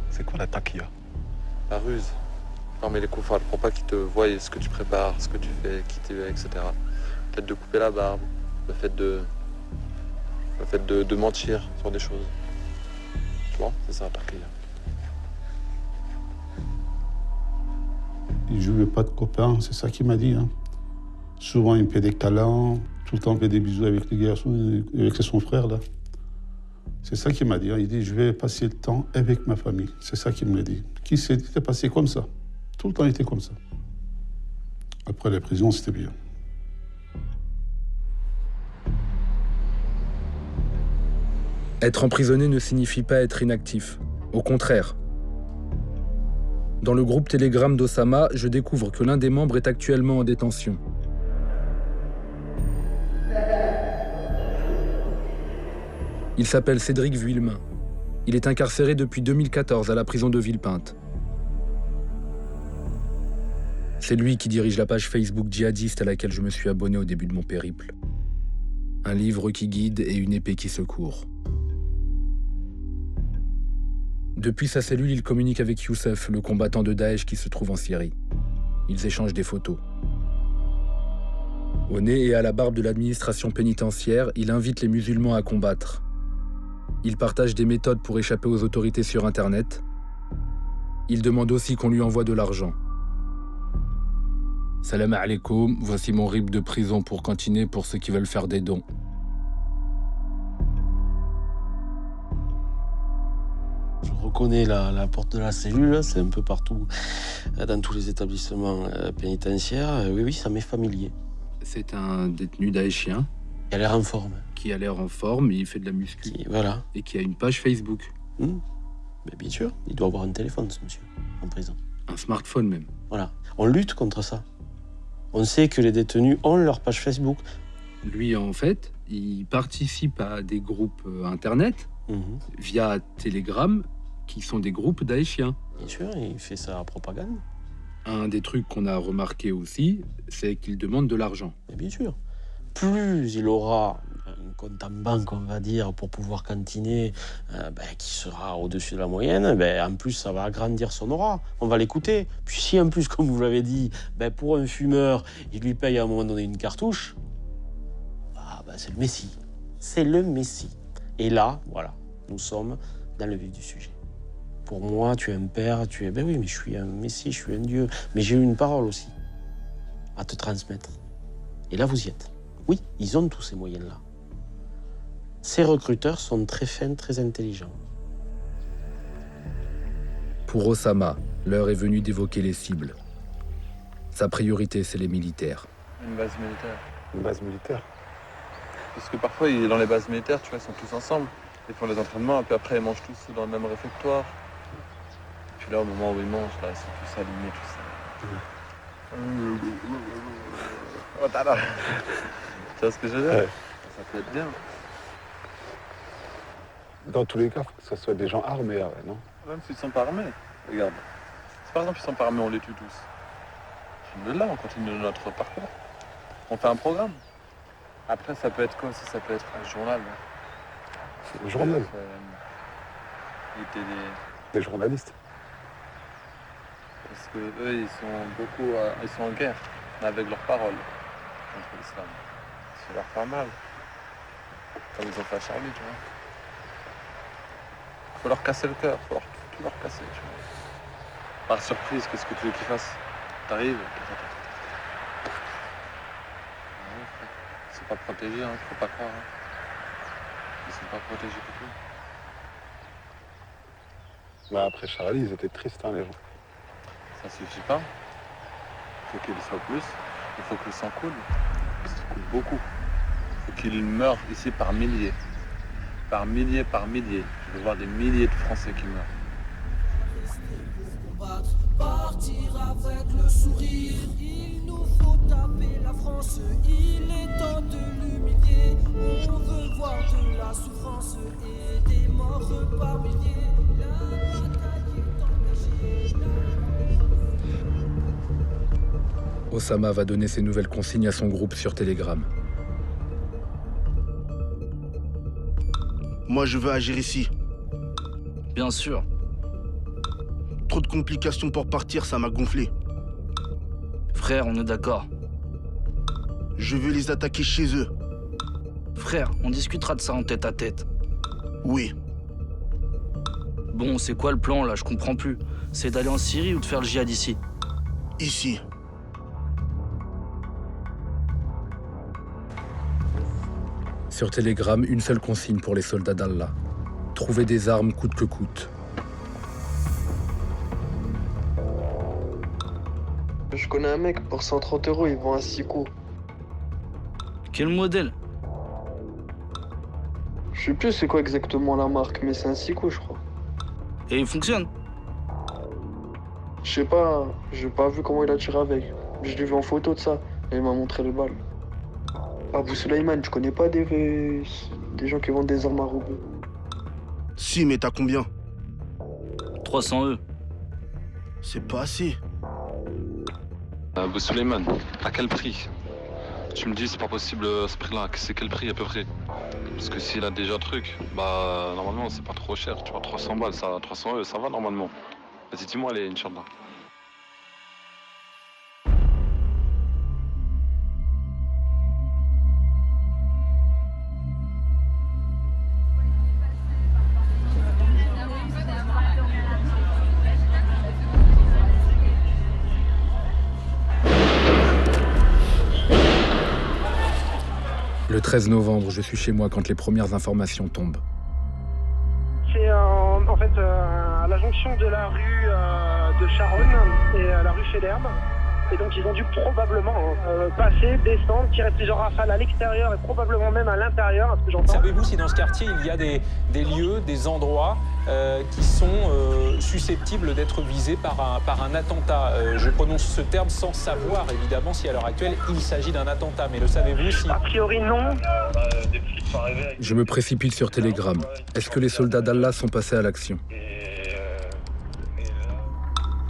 C'est quoi la taqiya? La ruse. Parmi les koufars, pour pas qu'ils te voient ce que tu prépares, ce que tu fais, qui tu es, etc. Le fait de couper la barbe, le fait de mentir sur des choses. Tu vois, c'est ça la taqiya. Il ne jouait pas de copains, c'est ça qu'il m'a dit. Hein. Souvent, il me fait des câlins, tout le temps, il fait des bisous avec les garçons, avec son frère, là. C'est ça qu'il m'a dit. Hein. Il dit, je vais passer le temps avec ma famille. C'est ça qu'il me dit. Qui s'est passé comme ça. Tout le temps, il était comme ça. Après la prison, c'était bien. Être emprisonné ne signifie pas être inactif. Au contraire. Dans le groupe Telegram d'Osama, je découvre que l'un des membres est actuellement en détention. Il s'appelle Cédric Vuillemin. Il est incarcéré depuis 2014 à la prison de Villepinte. C'est lui qui dirige la page Facebook djihadiste à laquelle je me suis abonné au début de mon périple. Un livre qui guide et une épée qui secourt. Depuis sa cellule, il communique avec Youssef, le combattant de Daesh qui se trouve en Syrie. Ils échangent des photos. Au nez et à la barbe de l'administration pénitentiaire, il invite les musulmans à combattre. Il partage des méthodes pour échapper aux autorités sur Internet. Il demande aussi qu'on lui envoie de l'argent. Salam alaikum, voici mon RIB de prison pour cantiner pour ceux qui veulent faire des dons. Je reconnais la porte de la cellule, c'est un peu partout, dans tous les établissements pénitentiaires. Oui, ça m'est familier. C'est un détenu daéchien. Qui a l'air en forme. Qui a l'air en forme, il fait de la muscu. Voilà. Et qui a une page Facebook. Mais bien sûr, il doit avoir un téléphone, ce monsieur, en prison. Un smartphone même. Voilà. On lutte contre ça. On sait que les détenus ont leur page Facebook. Lui, en fait, il participe à des groupes Internet via Telegram, qui sont des groupes daéchiens. Bien sûr, il fait sa propagande. Un des trucs qu'on a remarqué aussi, c'est qu'il demande de l'argent. Et bien sûr. Plus il aura un compte en banque, on va dire, pour pouvoir cantiner, qui sera au-dessus de la moyenne, en plus, ça va agrandir son aura. On va l'écouter. Puis si, en plus, comme vous l'avez dit, pour un fumeur, il lui paye à un moment donné une cartouche, c'est le Messie. C'est le Messie. Et là, voilà, nous sommes dans le vif du sujet. Pour moi, tu es un père, tu es... oui, mais je suis un Messie, je suis un Dieu. Mais j'ai une parole aussi à te transmettre. Et là, vous y êtes. Oui, ils ont tous ces moyens-là. Ces recruteurs sont très fins, très intelligents. Pour Osama, l'heure est venue d'évoquer les cibles. Sa priorité, c'est les militaires. Une base militaire. Une base militaire. Parce que parfois, dans les bases militaires, tu vois, ils sont tous ensemble. Ils font les entraînements, et puis après, ils mangent tous dans le même réfectoire. Et puis là, au moment où ils mangent, là, ils sont tous alignés, tout ça. Oh, t'as là. Tu vois ce que je veux dire? Ça peut être bien. Dans tous les cas, il faut que ce soit des gens armés, non? Même s'ils ne sont pas armés, regarde. Si par exemple ils ne sont pas armés, on les tue tous. Là, on continue notre parcours. On fait un programme. Après, ça peut être quoi aussi? Ça peut être un journal. Un journal? Des journalistes. Parce que eux, ils sont en guerre, mais avec leurs paroles contre l'islam. Ça leur fait mal. Comme ils ont fait à Charlie, tu vois. Faut leur casser le cœur, faut tout leur casser, tu vois. Par surprise, qu'est-ce que tu veux qu'ils fassent? T'arrives. Ils sont pas protégés, hein, faut pas croire. Ils sont pas protégés du tout. Après Charlie, ils étaient tristes, les gens. Ça suffit pas. Il faut qu'il soit plus. Il faut que le sang coule. Ça coule beaucoup. Il faut qu'il meure ici par milliers. Par milliers, par milliers. Je veux voir des milliers de Français qui meurent. Partir avec le sourire, il nous faut taper la France, il est temps de l'humilier. On veut voir de la souffrance et des morts par milliers. La bataille est engagée. Osama va donner ses nouvelles consignes à son groupe sur Telegram. Moi, je veux agir ici. Bien sûr. Trop de complications pour partir, ça m'a gonflé. Frère, on est d'accord. Je veux les attaquer chez eux. Frère, on discutera de ça en tête à tête. Oui. Bon, c'est quoi le plan là? Je comprends plus. C'est d'aller en Syrie ou de faire le djihad ici? Ici. Sur Telegram, une seule consigne pour les soldats d'Allah. Trouver des armes coûte que coûte. Je connais un mec, pour 130 €, il vend un 6 coups. Quel modèle? Je sais plus c'est quoi exactement la marque, mais c'est un Siko, je crois. Et il fonctionne? Je sais pas, j'ai pas vu comment il a tiré avec. Je l'ai vu en photo de ça, et il m'a montré les balles. Abou Suleiman, tu connais pas des gens qui vendent des armes à roubles? Si, mais t'as combien? 300 E. C'est pas assez. Abou Suleiman, à quel prix? Tu me dis c'est pas possible ce prix-là, c'est quel prix à peu près? Parce que s'il a déjà un truc, bah normalement c'est pas trop cher, tu vois, 300 balles, ça, 300 euros, ça va normalement. Vas-y, dis-moi, allez, Inch'Allah. Le 13 novembre, je suis chez moi quand les premières informations tombent. C'est en fait à la jonction de la rue de Charonne et la rue Féderbe. Et donc ils ont dû probablement passer, descendre, tirer plusieurs rafales à l'extérieur et probablement même à l'intérieur, à ce que j'entends. Savez-vous si dans ce quartier il y a des lieux, des endroits qui sont susceptibles d'être visés par un attentat? Je prononce ce terme sans savoir évidemment si à l'heure actuelle il s'agit d'un attentat, mais le savez-vous si... A priori non. Je me précipite sur Telegram. Est-ce que les soldats d'Allah sont passés à l'action?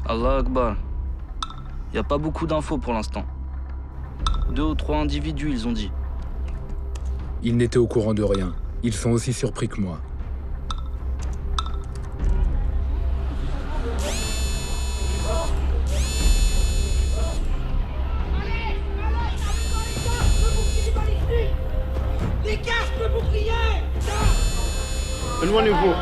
Allah Akbar. Il n'y a pas beaucoup d'infos pour l'instant. 2 ou 3 individus, ils ont dit. Ils n'étaient au courant de rien. Ils sont aussi surpris que moi. Les casques, le bouclier! Éloignez-vous.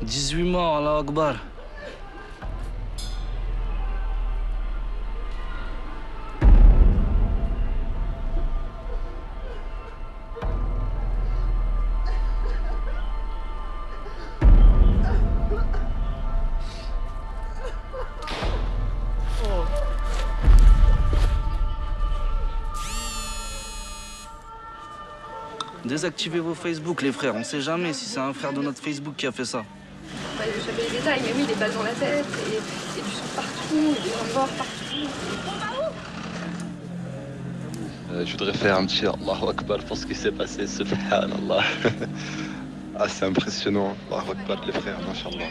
« 18 morts, Allah Akbar. Désactivez vos Facebook, les frères. On sait jamais si c'est un frère de notre Facebook qui a fait ça. Pas échapper les détails, mais oui, des balles dans la tête, et du sang partout, des gens morts partout. Je voudrais faire un petit Allahu Akbar pour ce qui s'est passé, subhanallah. Ah, c'est impressionnant. Allahu Akbar, les frères, mashallah.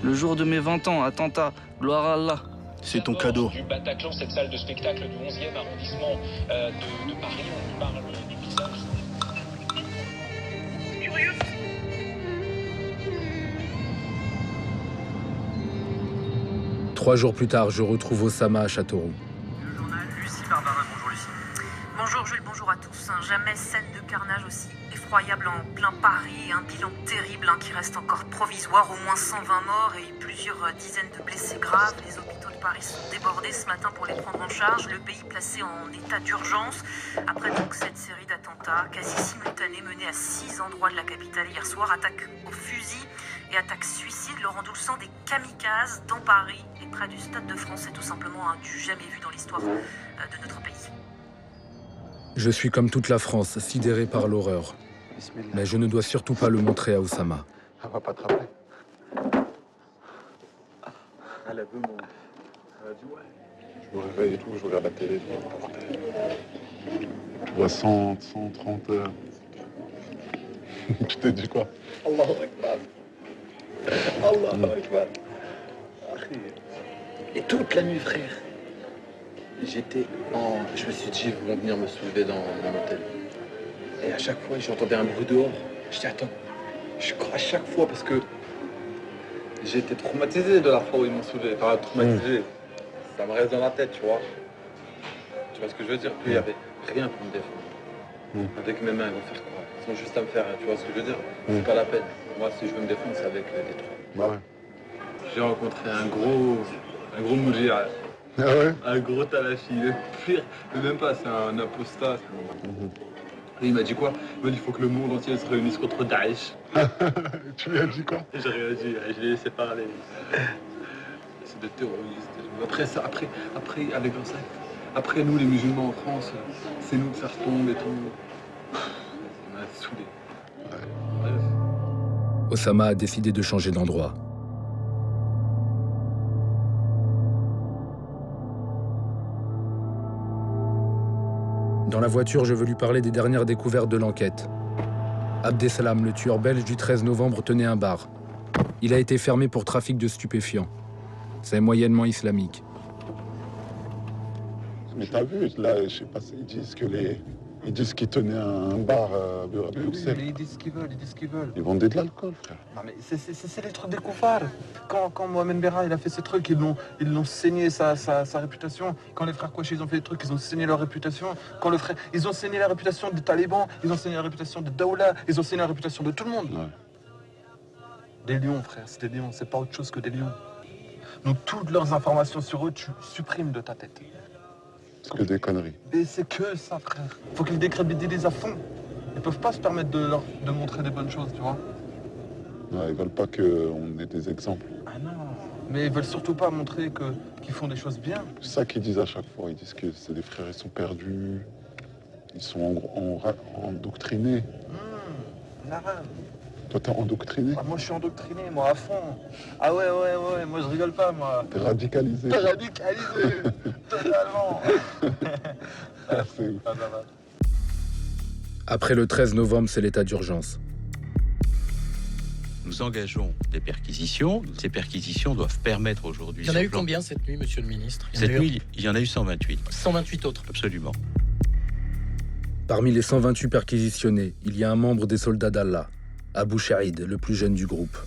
Le jour de mes 20 ans, attentat, gloire à Allah. C'est ton cadeau. Du Bataclan, cette salle de spectacle du 11e arrondissement de Paris, on parle d'épisodes. Trois jours plus tard, je retrouve Oussama à Châteauroux. Le journal, Lucie Barbarin. Bonjour Lucie. Bonjour Jules, bonjour à tous. Jamais scène de carnage aussi effroyable en plein Paris. Un bilan terrible qui reste encore provisoire. Au moins 120 morts et plusieurs dizaines de blessés graves. Les hôpitaux de Paris sont débordés ce matin pour les prendre en charge. Le pays placé en état d'urgence. Après donc cette série d'attentats quasi simultanés menés à 6 endroits de la capitale hier soir. Attaque au fusil et attaque suicide. Laurent Doulsan, des kamikazes dans Paris et près du Stade de France. C'est tout simplement du jamais vu dans l'histoire de notre pays. Je suis comme toute la France, sidéré par l'horreur. Mais je ne dois surtout pas le montrer à Oussama. Elle va pas te rappeler. Elle a vu mon... Elle a dit ouais. Je me réveille et tout, je regarde la télé. Je vois 130 heures. Tu t'es dit quoi? Allahu Akbar. Allahu Akbar. Et toute la nuit, frère, je me suis dit, ils vont venir me soulever dans mon hôtel. Et à chaque fois, j'entendais un bruit dehors. Je dis, attends, je crois à chaque fois parce que j'ai été traumatisé de la fois où ils m'ont soulevé. Enfin, traumatisé, ça me reste dans la tête, tu vois. Tu vois ce que je veux dire? Puis il n'y avait rien pour me défendre. Avec mes mains, ils vont faire quoi? Ils sont juste à me faire, tu vois ce que je veux dire? C'est pas la peine. Moi, si je veux me défendre, c'est avec des trucs. Bah ouais. J'ai rencontré un gros Un gros moujir. Ah ouais? Un gros talafi. Le pire, mais même pas, c'est un apostat. Et il m'a dit quoi? Il m'a dit il faut que le monde entier se réunisse contre Daesh. Tu lui as dit quoi? J'ai rien dit, je l'ai laissé parler. C'est des terroristes. Après ça, après avec un sac. Après nous les musulmans en France, c'est nous que ça retombe et tout. Ça m'a saoulé. Osama a décidé de changer d'endroit. Dans la voiture, je veux lui parler des dernières découvertes de l'enquête. Abdeslam, le tueur belge du 13 novembre, tenait un bar. Il a été fermé pour trafic de stupéfiants. C'est moyennement islamique. Mais t'as vu, là, je sais pas, ils disent qu'ils tenaient un bar à Bruxelles. Mais ils disent ce qu'ils veulent, Ils vendaient de l'alcool, frère. Non mais c'est les trucs des koufars. Quand Mohamed Merah il a fait ces trucs, ils l'ont saigné sa réputation. Quand les frères Kouachi ils ont fait des trucs, ils ont saigné leur réputation. Ils ont saigné la réputation des talibans, ils ont saigné la réputation de Daoula, ils ont saigné la réputation de tout le monde. Ouais. Des lions, frère, c'est des lions, c'est pas autre chose que des lions. Donc toutes leurs informations sur eux, tu supprimes de ta tête. C'est que des conneries. Mais c'est que ça, frère. Faut qu'ils décrédibilisent à fond. Ils peuvent pas se permettre de montrer des bonnes choses, tu vois. Ouais, ils veulent pas qu'on ait des exemples. Ah non. Mais ils veulent surtout pas montrer qu'ils font des choses bien. C'est ça qu'ils disent à chaque fois. Ils disent que c'est des frères, ils sont perdus. Ils sont endoctrinés. L'arabe. Toi, t'es endoctriné? Ah, moi, je suis endoctriné, moi, à fond. Ah ouais, moi, je rigole pas, moi. T'es radicalisé. T'es radicalisé, totalement. Ah, c'est ouf. Après le 13 novembre, c'est l'état d'urgence. Nous engageons des perquisitions. Ces perquisitions doivent permettre aujourd'hui... Il y en a eu combien cette nuit, monsieur le ministre? Cette nuit, il y en a eu 128. 128 autres? Absolument. Parmi les 128 perquisitionnés, il y a un membre des soldats d'Allah, Abou Chaïd, le plus jeune du groupe.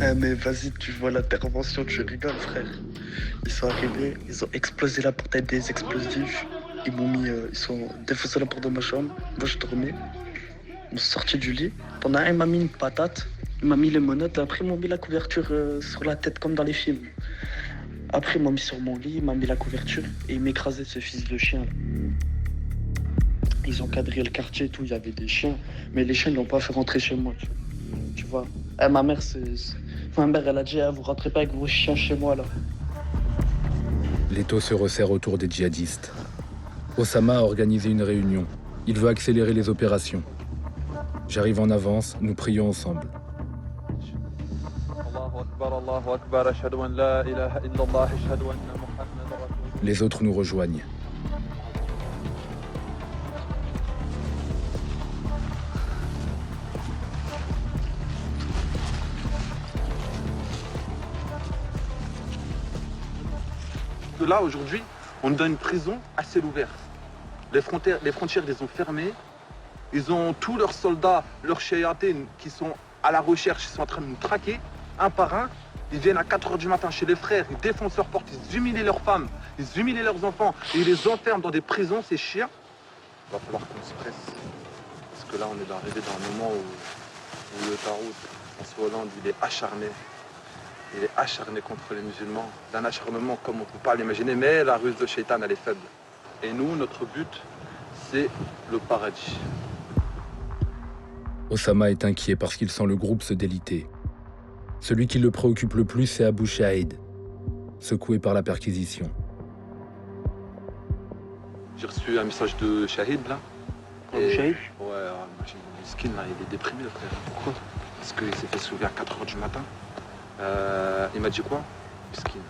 Ah mais vas-y, tu vois l'intervention, tu rigoles, frère. Ils sont arrivés, ils ont explosé la porte avec des explosifs. Ils ont défoncé la porte de ma chambre. Moi, je dormais. Ils m'ont sorti du lit. Pendant un, il m'a mis une patate. Il m'a mis les menottes. Après, ils m'ont mis la couverture sur la tête, comme dans les films. Après, ils m'ont mis sur mon lit, ils m'ont mis la couverture. Et ils m'écrasaient, ce fils de chien, là. Ils ont quadrillé le quartier et tout, il y avait des chiens. Mais les chiens, ils l'ont pas fait rentrer chez moi, tu vois. Ma mère, elle a dit, vous rentrez pas avec vos chiens chez moi, là. L'étau se resserre autour des djihadistes. Osama a organisé une réunion. Il veut accélérer les opérations. J'arrive en avance, nous prions ensemble. Les autres nous rejoignent. Là, aujourd'hui, on est dans une prison à ciel ouvert. Les frontières, ils les ont fermées. Ils ont tous leurs soldats, leurs shayatin qui sont à la recherche, ils sont en train de nous traquer, un par un. Ils viennent à 4h du matin chez les frères, ils défoncent leurs portes, ils humilient leurs femmes, ils humilient leurs enfants, et ils les enferment dans des prisons, ces chiens. Il va falloir qu'on se presse. Parce que là, on est arrivé dans un moment où le Tarout, François Hollande, il est acharné. Il est acharné contre les musulmans, d'un acharnement comme on ne peut pas l'imaginer, mais la ruse de Shaitan, elle est faible. Et nous, notre but, c'est le paradis. Osama est inquiet parce qu'il sent le groupe se déliter. Celui qui le préoccupe le plus, c'est Abou Chaïd, secoué par la perquisition. J'ai reçu un message de Shahid, là. Abou Chaïd? Ouais, Miskin, là, il est déprimé, le frère. Pourquoi? Parce qu'il s'est fait soulever à 4h du matin. Il m'a dit quoi? Miskin.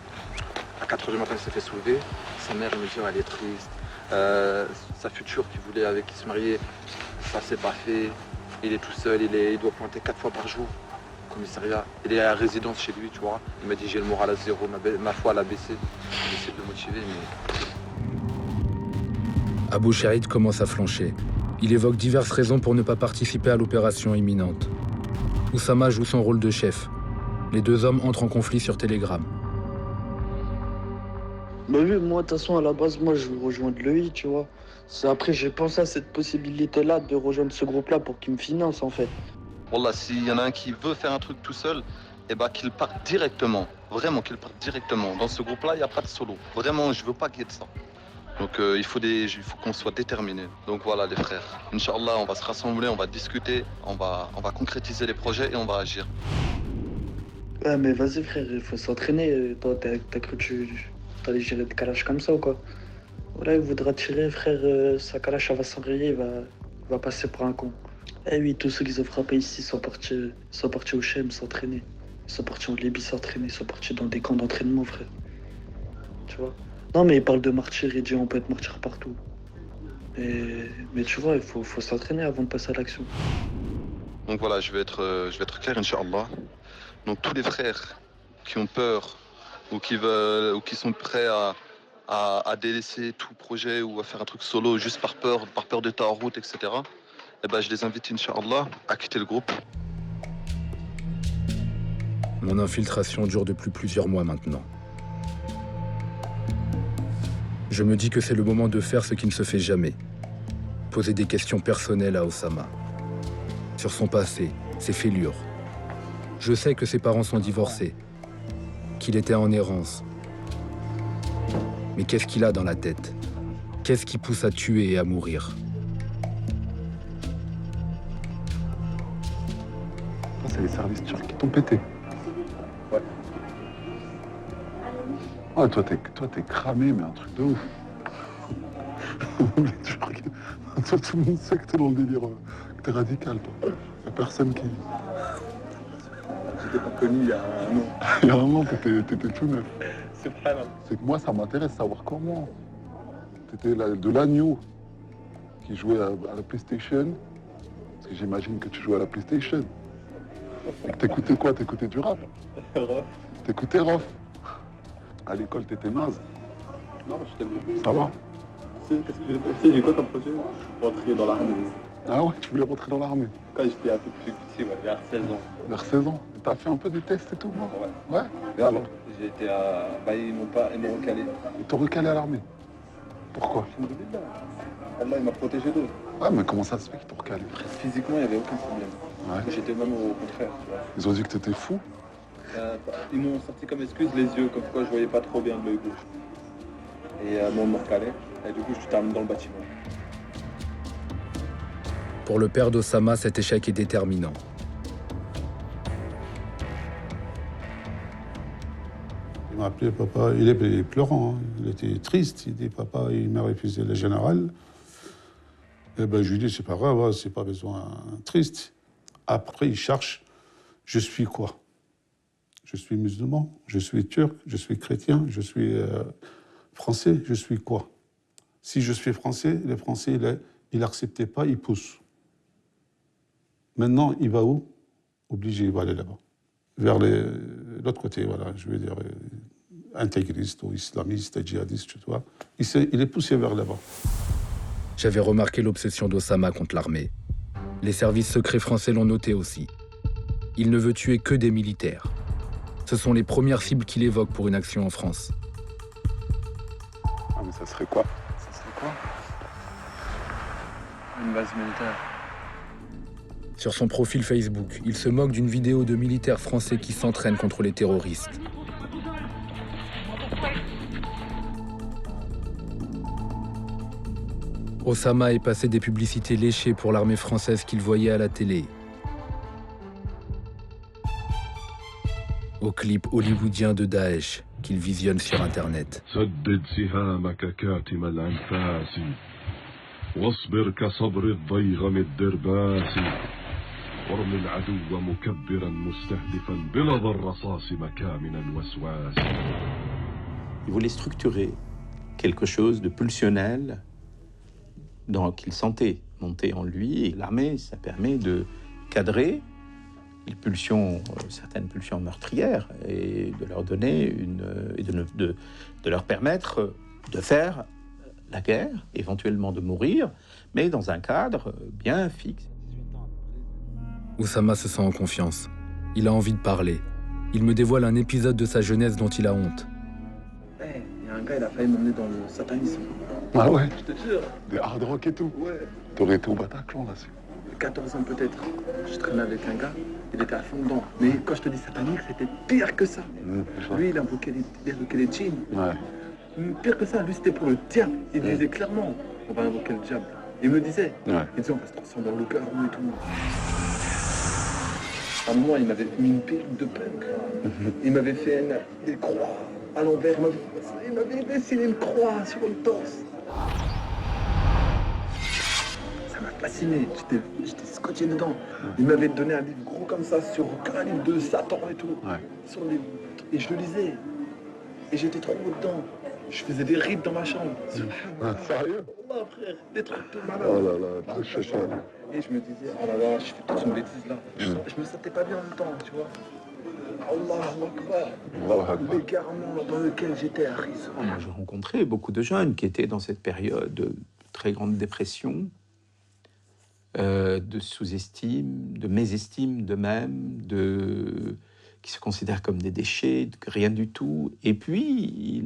À 4h du matin, il s'est fait soulever. Sa mère, elle me dit, elle est triste. Sa future qui voulait qui se marier, ça s'est pas fait. Il est tout seul, il doit pointer 4 fois par jour au commissariat. Il est à la résidence chez lui, tu vois. Il m'a dit, j'ai le moral à zéro, ma foi, elle a baissé. J'essaie de le motiver, mais... Abou Chaïd commence à flancher. Il évoque diverses raisons pour ne pas participer à l'opération imminente. Osama joue son rôle de chef. Les deux hommes entrent en conflit sur Telegram. Bah oui, moi, de toute façon, à la base, moi, je veux rejoindre l'EI, tu vois. Après, j'ai pensé à cette possibilité-là de rejoindre ce groupe-là pour qu'il me finance, en fait. Wallah, s'il y en a un qui veut faire un truc tout seul, et bah qu'ils partent directement. Vraiment qu'ils partent directement. Dans ce groupe-là, il n'y a pas de solo. Vraiment, je veux pas qu'il y ait de ça. Donc il faut qu'on soit déterminés. Donc voilà les frères. Inch'Allah, on va se rassembler, on va discuter, on va concrétiser les projets et on va agir. Ouais mais vas-y frère, il faut s'entraîner. Toi t'as cru que tu allais gérer des calaches comme ça ou quoi? Voilà, il voudra tirer frère, sa calache elle va s'enrayer, il va passer pour un con. Eh oui, tous ceux qui ont frappé ici sont partis au Chem s'entraîner. Ils sont partis en Libye s'entraîner, ils sont partis dans des camps d'entraînement frère. Tu vois? Non mais il parle de martyr, il dit on peut être martyr partout. Mais tu vois, il faut s'entraîner avant de passer à l'action. Donc voilà, je vais être clair, Inch'Allah. Donc tous les frères qui ont peur ou qui veulent ou qui sont prêts à délaisser tout projet ou à faire un truc solo juste par peur d'état en route, etc. Eh ben, je les invite, Inch'Allah, à quitter le groupe. Mon infiltration dure depuis plusieurs mois maintenant. Je me dis que c'est le moment de faire ce qui ne se fait jamais. Poser des questions personnelles à Osama. Sur son passé, ses fêlures. Je sais que ses parents sont divorcés, qu'il était en errance. Mais qu'est-ce qu'il a dans la tête? Qu'est-ce qui pousse à tuer et à mourir? C'est les services turcs qui t'ont pété. Ouais. Ah, toi, t'es cramé, mais un truc de ouf. Les Turcs, toi, tout le monde sait que t'es dans le délire, que t'es radical, toi. Y'a personne qui... J'étais pas connu il y a un an. Il y a un an, t'étais tout neuf. C'est vrai, non. C'est que moi, ça m'intéresse de savoir comment. T'étais de l'agneau qui jouait à la PlayStation. Parce que j'imagine que tu jouais à la PlayStation. Et que t'écoutais quoi? T'écoutais du rap? Rof. T'écoutais Rof. À l'école, t'étais naze. Non, je t'aime. Ça va? Qu'est-ce que j'ai fait? J'ai quoi comme projet? Rentrer dans l'armée. Ah ouais, tu voulais rentrer dans l'armée? Quand j'étais un peu plus petit, ouais, vers 16 ans. Vers 16 ans? T'as fait un peu des tests et tout, moi? Ouais. Ouais? Et alors? J'ai été à... Bah, ils m'ont recalé. Ils t'ont recalé à l'armée? Pourquoi? Allah, il m'a protégé d'eux. Ah, mais comment ça se fait qu'ils t'ont recalé? Physiquement, il n'y avait aucun problème. Ouais. J'étais même au contraire, tu vois. Ils ont dit que t'étais fou? Ils m'ont sorti comme excuse les yeux, comme quoi je voyais pas trop bien de l'œil gauche. Et bon, on m'a recalé. Et du coup, je termine dans le bâtiment. Pour le père d'Osama, cet échec est déterminant. Il m'a appelé papa, il est pleurant, hein. Il était triste, il dit papa, il m'a refusé le général. Et ben je lui dis c'est pas grave, hein, c'est pas besoin triste. Après il cherche, je suis quoi? Je suis musulman, je suis turc, je suis chrétien, je suis français, je suis quoi? Si je suis français, les Français, il n'acceptait pas, il pousse. Maintenant, il va où? Obligé, il va aller là-bas. Vers l'autre côté, voilà, je veux dire, intégriste ou islamiste, djihadiste, tu vois. Il est poussé vers là-bas. J'avais remarqué l'obsession d'Osama contre l'armée. Les services secrets français l'ont noté aussi. Il ne veut tuer que des militaires. Ce sont les premières cibles qu'il évoque pour une action en France. Ah, mais ça serait quoi? Ça serait quoi? Une base militaire. Sur son profil Facebook, il se moque d'une vidéo de militaires français qui s'entraînent contre les terroristes. Osama est passé des publicités léchées pour l'armée française qu'il voyait à la télé aux clips hollywoodiens de Daesh qu'il visionne sur Internet. Il voulait structurer quelque chose de pulsionnel qu'il sentait monter en lui. Et l'armée, ça permet de cadrer les pulsions, certaines pulsions meurtrières, et de leur donner de leur permettre de faire la guerre, éventuellement de mourir, mais dans un cadre bien fixe. Osama se sent en confiance. Il a envie de parler. Il me dévoile un épisode de sa jeunesse dont il a honte. Il y a un gars, il a failli m'emmener dans le satanisme. Ah ouais? Je te jure. Des hard rock et tout? Ouais. T'aurais été au Bataclan là-dessus. 14 ans peut-être. Je traînais avec un gars, il était à fond dedans. Mais quand je te dis satanique, c'était pire que ça. Lui, il invoquait les djinns. Ouais. Pire que ça, lui, c'était pour le diable. Il disait clairement, on va invoquer le diable. Il me disait, il disait, on va se transformer en loup-garou et tout. À un moment, il m'avait mis une perruque de punk. Il m'avait fait des croix à l'envers. Il m'avait dessiné une croix sur le torse. Ça m'a fasciné. J'étais scotché dedans. Il m'avait donné un livre gros comme ça, sur un livre de Satan et tout. Sur les... Et je le lisais. Et j'étais trop dedans. Je faisais des rites dans ma chambre. Sérieux? Oh frère, des trucs de malade. Oh là là, je sais pas. Et je me disais, oh là là, je fais toute une bêtise là. Je me sentais pas bien en même temps, tu vois. Allahu Akbar. L'égarement dans lequel j'étais à Rizzo. Moi, j'ai rencontré beaucoup de jeunes qui étaient dans cette période de très grande dépression, de sous-estime, de mésestime d'eux-mêmes, qui se considèrent comme des déchets, rien du tout. Et puis,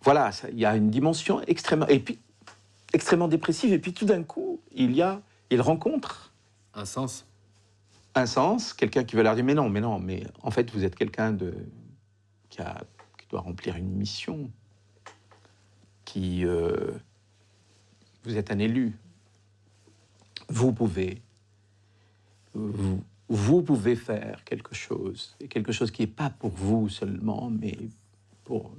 voilà, il y a une dimension extrêmement dépressive. Et puis, tout d'un coup, il rencontre un sens. Un sens, quelqu'un qui veut leur dire mais en fait, vous êtes quelqu'un qui doit remplir une mission, vous êtes un élu. Vous pouvez faire quelque chose, et quelque chose qui n'est pas pour vous seulement, mais pour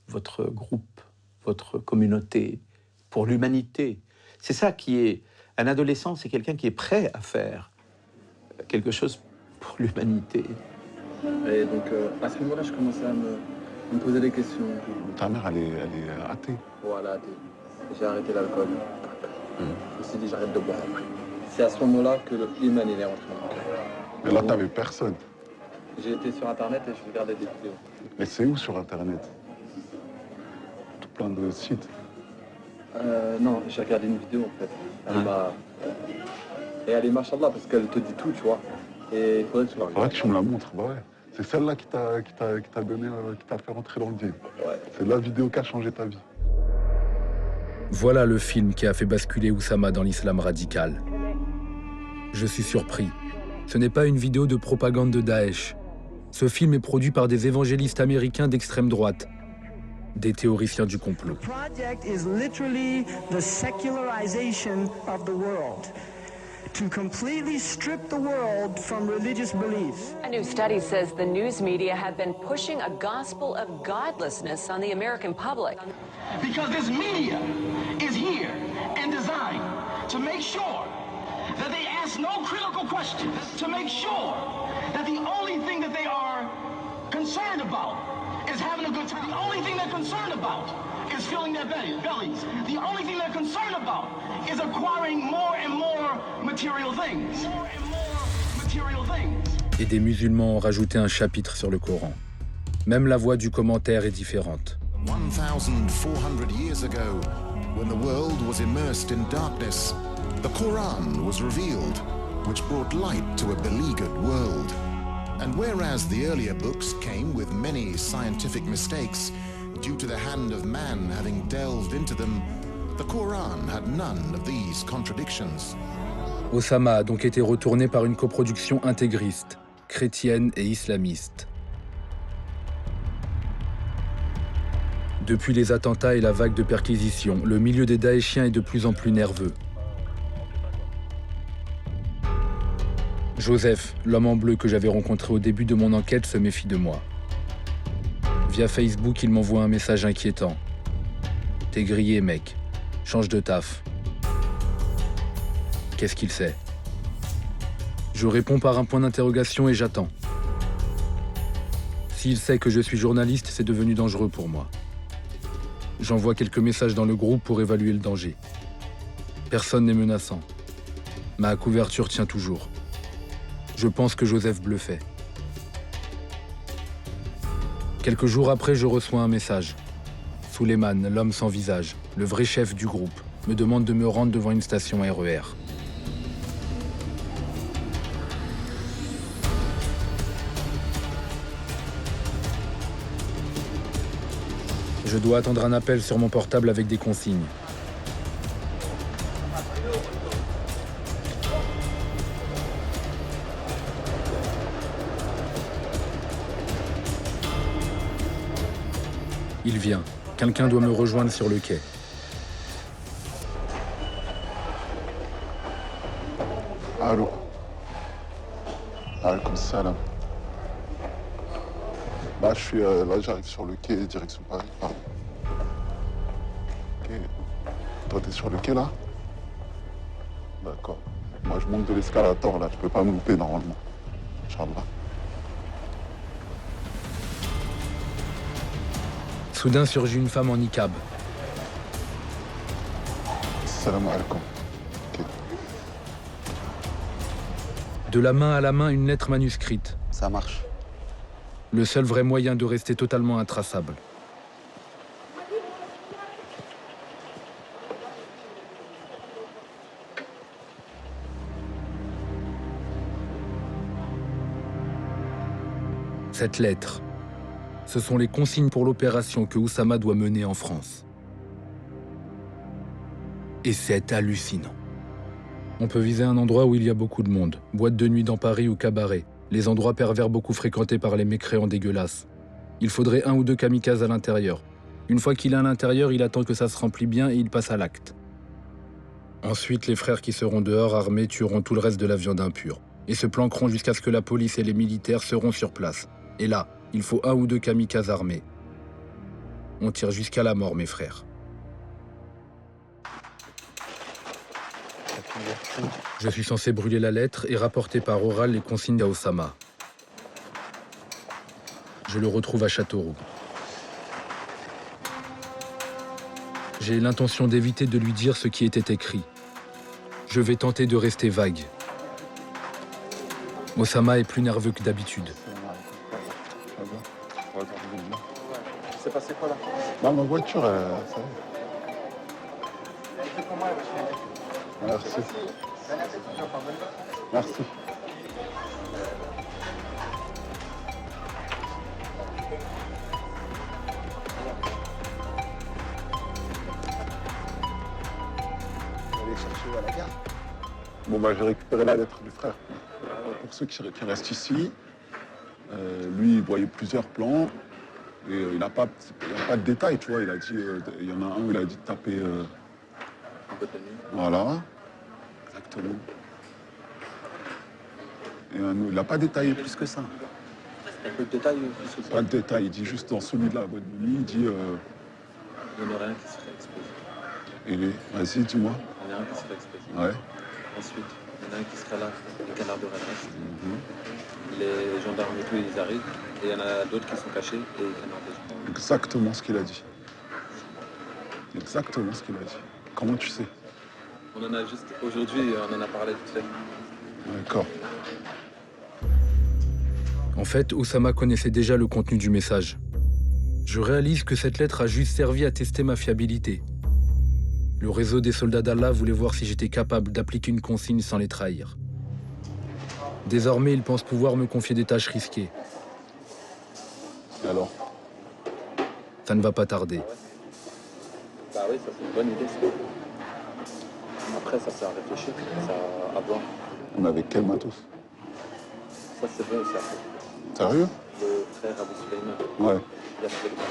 votre groupe, votre communauté, pour l'humanité. C'est ça qui est... Un adolescent, c'est quelqu'un qui est prêt à faire quelque chose pour l'humanité. Et donc, à ce moment-là, je commençais à me poser des questions. Ta mère, elle est athée. Voilà, athée. J'ai arrêté l'alcool. Je me suis dit, j'arrête de boire après. C'est à ce moment-là que le Iman est rentré dans mon cœur. Mais là, t'avais personne. J'ai été sur Internet et je regardais des vidéos. Mais c'est où sur Internet? Tout plein de sites. Non, j'ai regardé une vidéo en fait. Elle est machallah parce qu'elle te dit tout, tu vois. Et il faudrait que tu la regardes. Faudrait que tu me la montres, bah ouais. C'est celle-là qui t'a donné, qui t'a fait rentrer dans le game. Ouais. C'est la vidéo qui a changé ta vie. Voilà le film qui a fait basculer Oussama dans l'islam radical. Je suis surpris. Ce n'est pas une vidéo de propagande de Daesh. Ce film est produit par des évangélistes américains d'extrême droite, des théoriciens du complot. The project is literally the secularization of the world. To completely strip the world from religious beliefs. A new study says the news media have been pushing a gospel of godlessness on the American public. Because this media is here and designed to make sure that they ask no critical questions, to make sure that the only thing that they are concerned about is having a good time. The only thing they're concerned about is filling their bellies. The only thing they're concerned about is acquiring more and more material things. More and more material things. Et des musulmans ont rajouté un chapitre sur le Coran. Même la voix du commentaire est différente. 1,400 years ago, when the world was immersed in darkness, the Quran was revealed, which brought light to a beleaguered world. And whereas the earlier books came with many scientific mistakes, due to the hand of man having delved into them, the Quran had none of these contradictions. Oussama a donc été retourné par une coproduction intégriste, chrétienne et islamiste. Depuis les attentats et la vague de perquisitions, le milieu des Daeshiens est de plus en plus nerveux. Joseph, l'homme en bleu que j'avais rencontré au début de mon enquête, se méfie de moi. Via Facebook, il m'envoie un message inquiétant. « T'es grillé, mec. Change de taf. » Qu'est-ce qu'il sait? Je réponds par un point d'interrogation et j'attends. S'il sait que je suis journaliste, c'est devenu dangereux pour moi. J'envoie quelques messages dans le groupe pour évaluer le danger. Personne n'est menaçant. Ma couverture tient toujours. Je pense que Joseph bluffait. Quelques jours après, je reçois un message. Souleymane, l'homme sans visage, le vrai chef du groupe, me demande de me rendre devant une station RER. Je dois attendre un appel sur mon portable avec des consignes. Il vient. Quelqu'un doit me rejoindre sur le quai. Allô. Alaikum salam. Là, j'arrive sur le quai, direction Paris. Pardon. Ok. Toi, t'es sur le quai, là? D'accord. Moi, je monte de l'escalator, là. Je peux pas me louper, normalement. Inch'Allah. Soudain surgit une femme en niqab. Salam alaikum. Ok. De la main à la main, une lettre manuscrite. Ça marche. Le seul vrai moyen de rester totalement intraçable. Cette lettre, ce sont les consignes pour l'opération que Oussama doit mener en France. Et c'est hallucinant. On peut viser un endroit où il y a beaucoup de monde, boîte de nuit dans Paris ou cabaret, les endroits pervers beaucoup fréquentés par les mécréants dégueulasses. Il faudrait 1 ou 2 kamikazes à l'intérieur. Une fois qu'il est à l'intérieur, il attend que ça se remplit bien et il passe à l'acte. Ensuite, les frères qui seront dehors armés tueront tout le reste de la viande impure et se planqueront jusqu'à ce que la police et les militaires seront sur place. Et là, il faut 1 ou 2 kamikazes armés. On tire jusqu'à la mort, mes frères. Je suis censé brûler la lettre et rapporter par oral les consignes à Oussama. Je le retrouve à Châteauroux. J'ai l'intention d'éviter de lui dire ce qui était écrit. Je vais tenter de rester vague. Oussama est plus nerveux que d'habitude. C'est passé quoi là? Non, ma voiture, ça va. Merci. Merci. Allez chercher à la gare. Bon, bah, j'ai récupéré la lettre du frère. Pour ceux qui restent ici, lui, il voyait plusieurs plans. Et il n'a pas de détails, tu vois. Il a dit, il y en a un où il a dit de taper. Voilà, exactement. Et il n'a pas détaillé plus que ça. Un peu de détail plus que ça. Pas de détail, il dit juste dans celui de la boîte de nuit, il dit. Il y en aurait un qui serait explosé. Et vas-y, dis-moi. Il y en a un qui serait explosé. Ouais. Ensuite, il y en a un qui sera là, le canard de Rennes. Les gendarmes et tout, ils arrivent. Et il y en a d'autres qui sont cachés et les canards des gendarmes. Exactement ce qu'il a dit. Exactement ce qu'il a dit. Comment tu sais? On en a juste aujourd'hui, on en a parlé vite fait. D'accord. En fait, Oussama connaissait déjà le contenu du message. Je réalise que cette lettre a juste servi à tester ma fiabilité. Le réseau des soldats d'Allah voulait voir si j'étais capable d'appliquer une consigne sans les trahir. Désormais, ils pensent pouvoir me confier des tâches risquées. Alors? Ça ne va pas tarder. Bah oui, ça c'est une bonne idée. Après, ça sert à réfléchir, ça à voir. On avait quel matos? Ça c'est bon, ça. Sérieux? Le frère Abou Sulaiman. Ouais. Il a fait le barrage.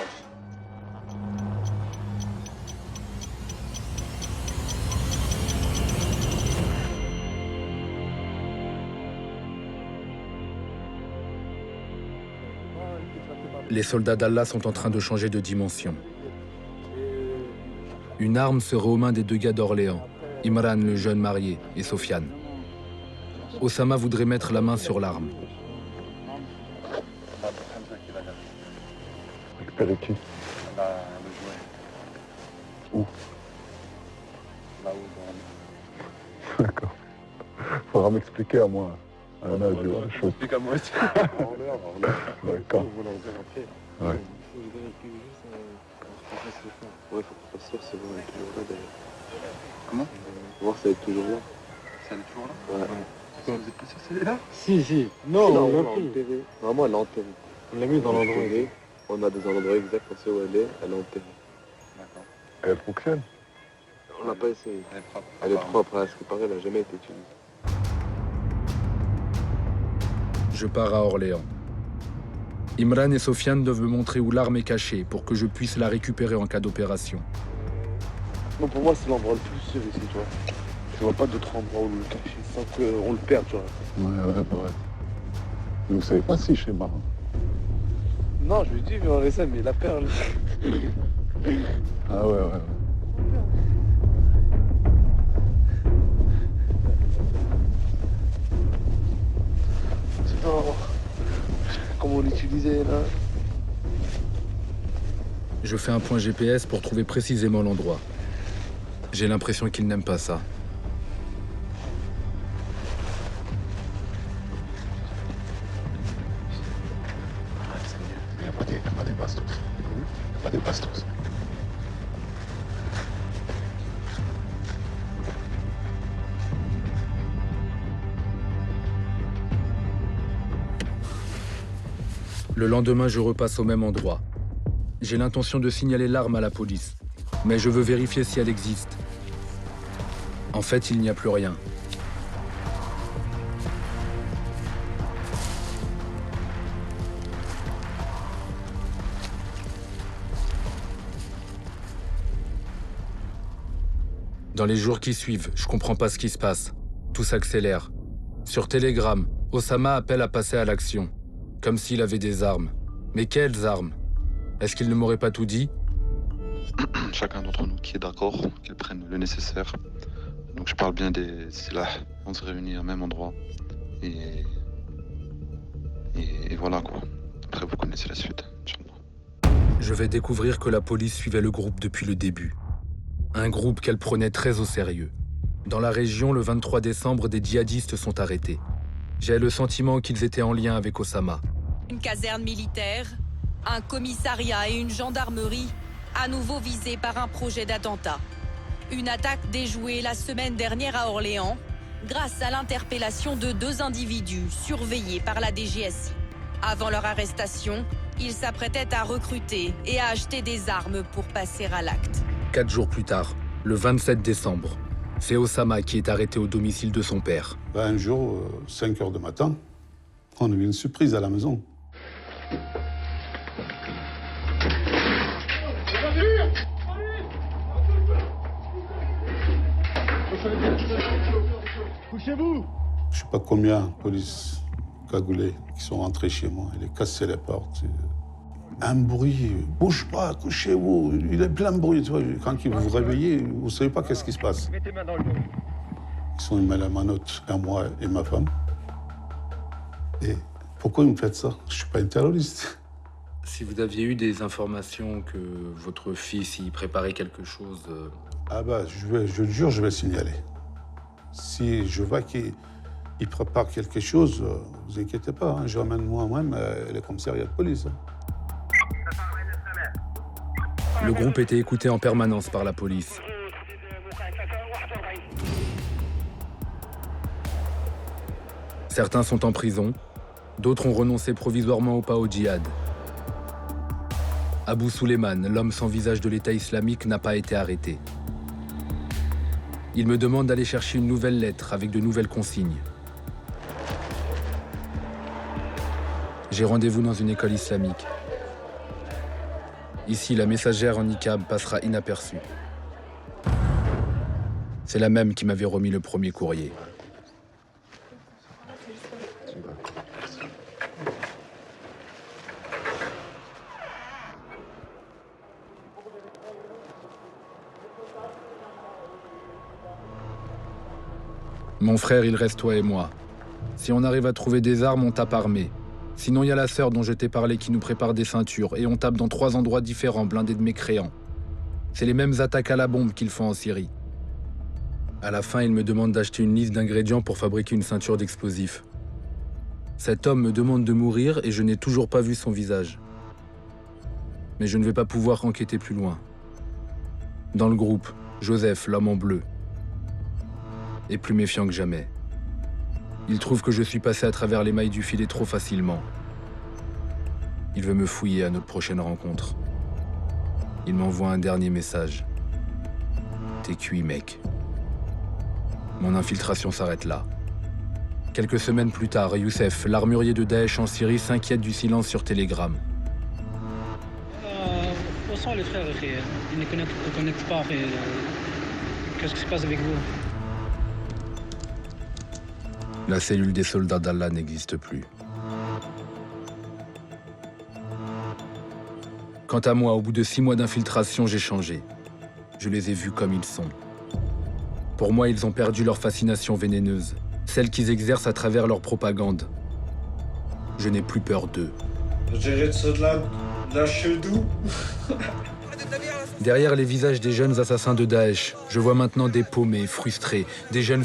Les soldats d'Allah sont en train de changer de dimension. Une arme serait aux mains des 2 gars d'Orléans, Imran le jeune marié et Sofiane. Oussama voudrait mettre la main sur l'arme. Récupérer qui? Où? D'accord. Faudra m'expliquer à moi. Je explique à moi aussi. D'accord. Ouais. Ouais, faut pas sûr, c'est bon, elle est toujours là d'ailleurs. Comment? Faut voir si elle est toujours là. Si elle est toujours là? Ouais. Vous êtes pas sûr si elle est là? Si. Non, on l'a pris. Vraiment, elle est enterrée. On l'a mis dans l'endroit où elle est. On a des endroits exacts, on sait où elle est enterrée. D'accord. Elle fonctionne? On l'a pas essayé. Elle est propre. Elle est propre, à ce qui paraît, elle n'a jamais été utilisée. Je pars à Orléans. Imran et Sofiane doivent me montrer où l'arme est cachée pour que je puisse la récupérer en cas d'opération. Non, pour moi, c'est l'endroit le plus sûr ici, tu vois. Je vois pas d'autre endroit où le cacher sans qu'on le perde, tu vois. Ouais. Mais vous savez pas si schéma. Non, je lui dis, mais on essaie, mais la perle. Ah ouais. Sinon, comment on l'utilisait là? Je fais un point GPS pour trouver précisément l'endroit. J'ai l'impression qu'il n'aime pas ça. Il n'y a pas des bastos. Pas des bastos. Le lendemain, je repasse au même endroit. J'ai l'intention de signaler l'arme à la police, mais je veux vérifier si elle existe. En fait, il n'y a plus rien. Dans les jours qui suivent, je comprends pas ce qui se passe. Tout s'accélère. Sur Telegram, Osama appelle à passer à l'action. Comme s'il avait des armes. Mais quelles armes? Est-ce qu'il ne m'aurait pas tout dit? Chacun d'entre nous qui est d'accord, qu'il prenne le nécessaire. Donc je parle bien des silahs. On se réunit au même endroit. Et voilà quoi. Après vous connaissez la suite. Je vais découvrir que la police suivait le groupe depuis le début. Un groupe qu'elle prenait très au sérieux. Dans la région, le 23 décembre, des djihadistes sont arrêtés. J'ai le sentiment qu'ils étaient en lien avec Osama. Une caserne militaire, un commissariat et une gendarmerie, à nouveau visés par un projet d'attentat. Une attaque déjouée la semaine dernière à Orléans, grâce à l'interpellation de 2 individus surveillés par la DGSI. Avant leur arrestation, ils s'apprêtaient à recruter et à acheter des armes pour passer à l'acte. 4 jours plus tard, le 27 décembre, c'est Osama qui est arrêté au domicile de son père. Un jour, 5 heures du matin, on a eu une surprise à la maison. Couchez-vous! Je sais pas combien de police cagoulés qui sont rentrés chez moi. Ils ont cassé les portes. Un bruit, bouge pas, couchez-vous. Il est plein de bruit. Tu vois. Quand vous vous réveillez, vous savez pas qu'est-ce qui se passe. Ils sont mis la manotte à moi et ma femme. Et pourquoi ils me faites ça? Je suis pas un terroriste. Si vous aviez eu des informations que votre fils y préparait quelque chose... Ah bah, je jure, je vais signaler. Si je vois qu'il prépare quelque chose, vous inquiétez pas, hein, je ramène moi-même les commissariats de police. Hein. Le groupe était écouté en permanence par la police. Certains sont en prison, d'autres ont renoncé provisoirement au pas au djihad. Abou Suleiman, l'homme sans visage de l'État islamique, n'a pas été arrêté. Il me demande d'aller chercher une nouvelle lettre avec de nouvelles consignes. J'ai rendez-vous dans une école islamique. Ici, la messagère en niqab passera inaperçue. C'est la même qui m'avait remis le premier courrier. Mon frère, il reste toi et moi. Si on arrive à trouver des armes, on tape armé. Sinon, il y a la sœur dont je t'ai parlé qui nous prépare des ceintures et on tape dans 3 endroits différents blindés de mécréants. C'est les mêmes attaques à la bombe qu'ils font en Syrie. À la fin, il me demande d'acheter une liste d'ingrédients pour fabriquer une ceinture d'explosifs. Cet homme me demande de mourir et je n'ai toujours pas vu son visage. Mais je ne vais pas pouvoir enquêter plus loin. Dans le groupe, Joseph, l'homme en bleu, est plus méfiant que jamais. Il trouve que je suis passé à travers les mailles du filet trop facilement. Il veut me fouiller à notre prochaine rencontre. Il m'envoie un dernier message. T'es cuit, mec. Mon infiltration s'arrête là. Quelques semaines plus tard, Youssef, l'armurier de Daesh en Syrie, s'inquiète du silence sur Telegram. Où sont les frères? Ils ne connectent pas. Qu'est-ce qui se passe avec vous? La cellule des soldats d'Allah n'existe plus. Quant à moi, au bout de 6 mois d'infiltration, j'ai changé. Je les ai vus comme ils sont. Pour moi, ils ont perdu leur fascination vénéneuse, celle qu'ils exercent à travers leur propagande. Je n'ai plus peur d'eux. Derrière les visages des jeunes assassins de Daesh, je vois maintenant des paumés, frustrés, des jeunes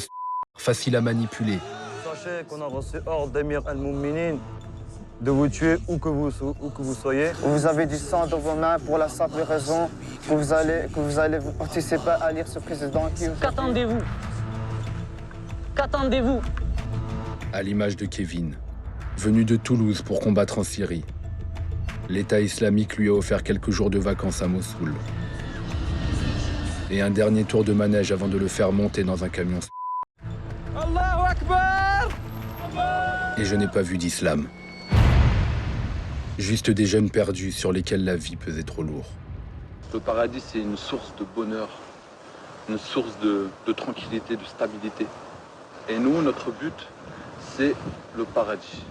faciles à manipuler. Sachez qu'on a reçu ordre d'Emir Al-Mouminin de vous tuer où que vous soyez. Vous avez du sang dans vos mains pour la simple raison que vous allez participer à lire ce président qui... Qu'attendez-vous? Qu'attendez-vous? À l'image de Kevin, venu de Toulouse pour combattre en Syrie. L'État islamique lui a offert quelques jours de vacances à Mossoul. Et un dernier tour de manège avant de le faire monter dans un camion. Allahu Akbar! Et je n'ai pas vu d'islam. Juste des jeunes perdus sur lesquels la vie pesait trop lourd. Le paradis, c'est une source de bonheur, une source de tranquillité, de stabilité. Et nous, notre but, c'est le paradis.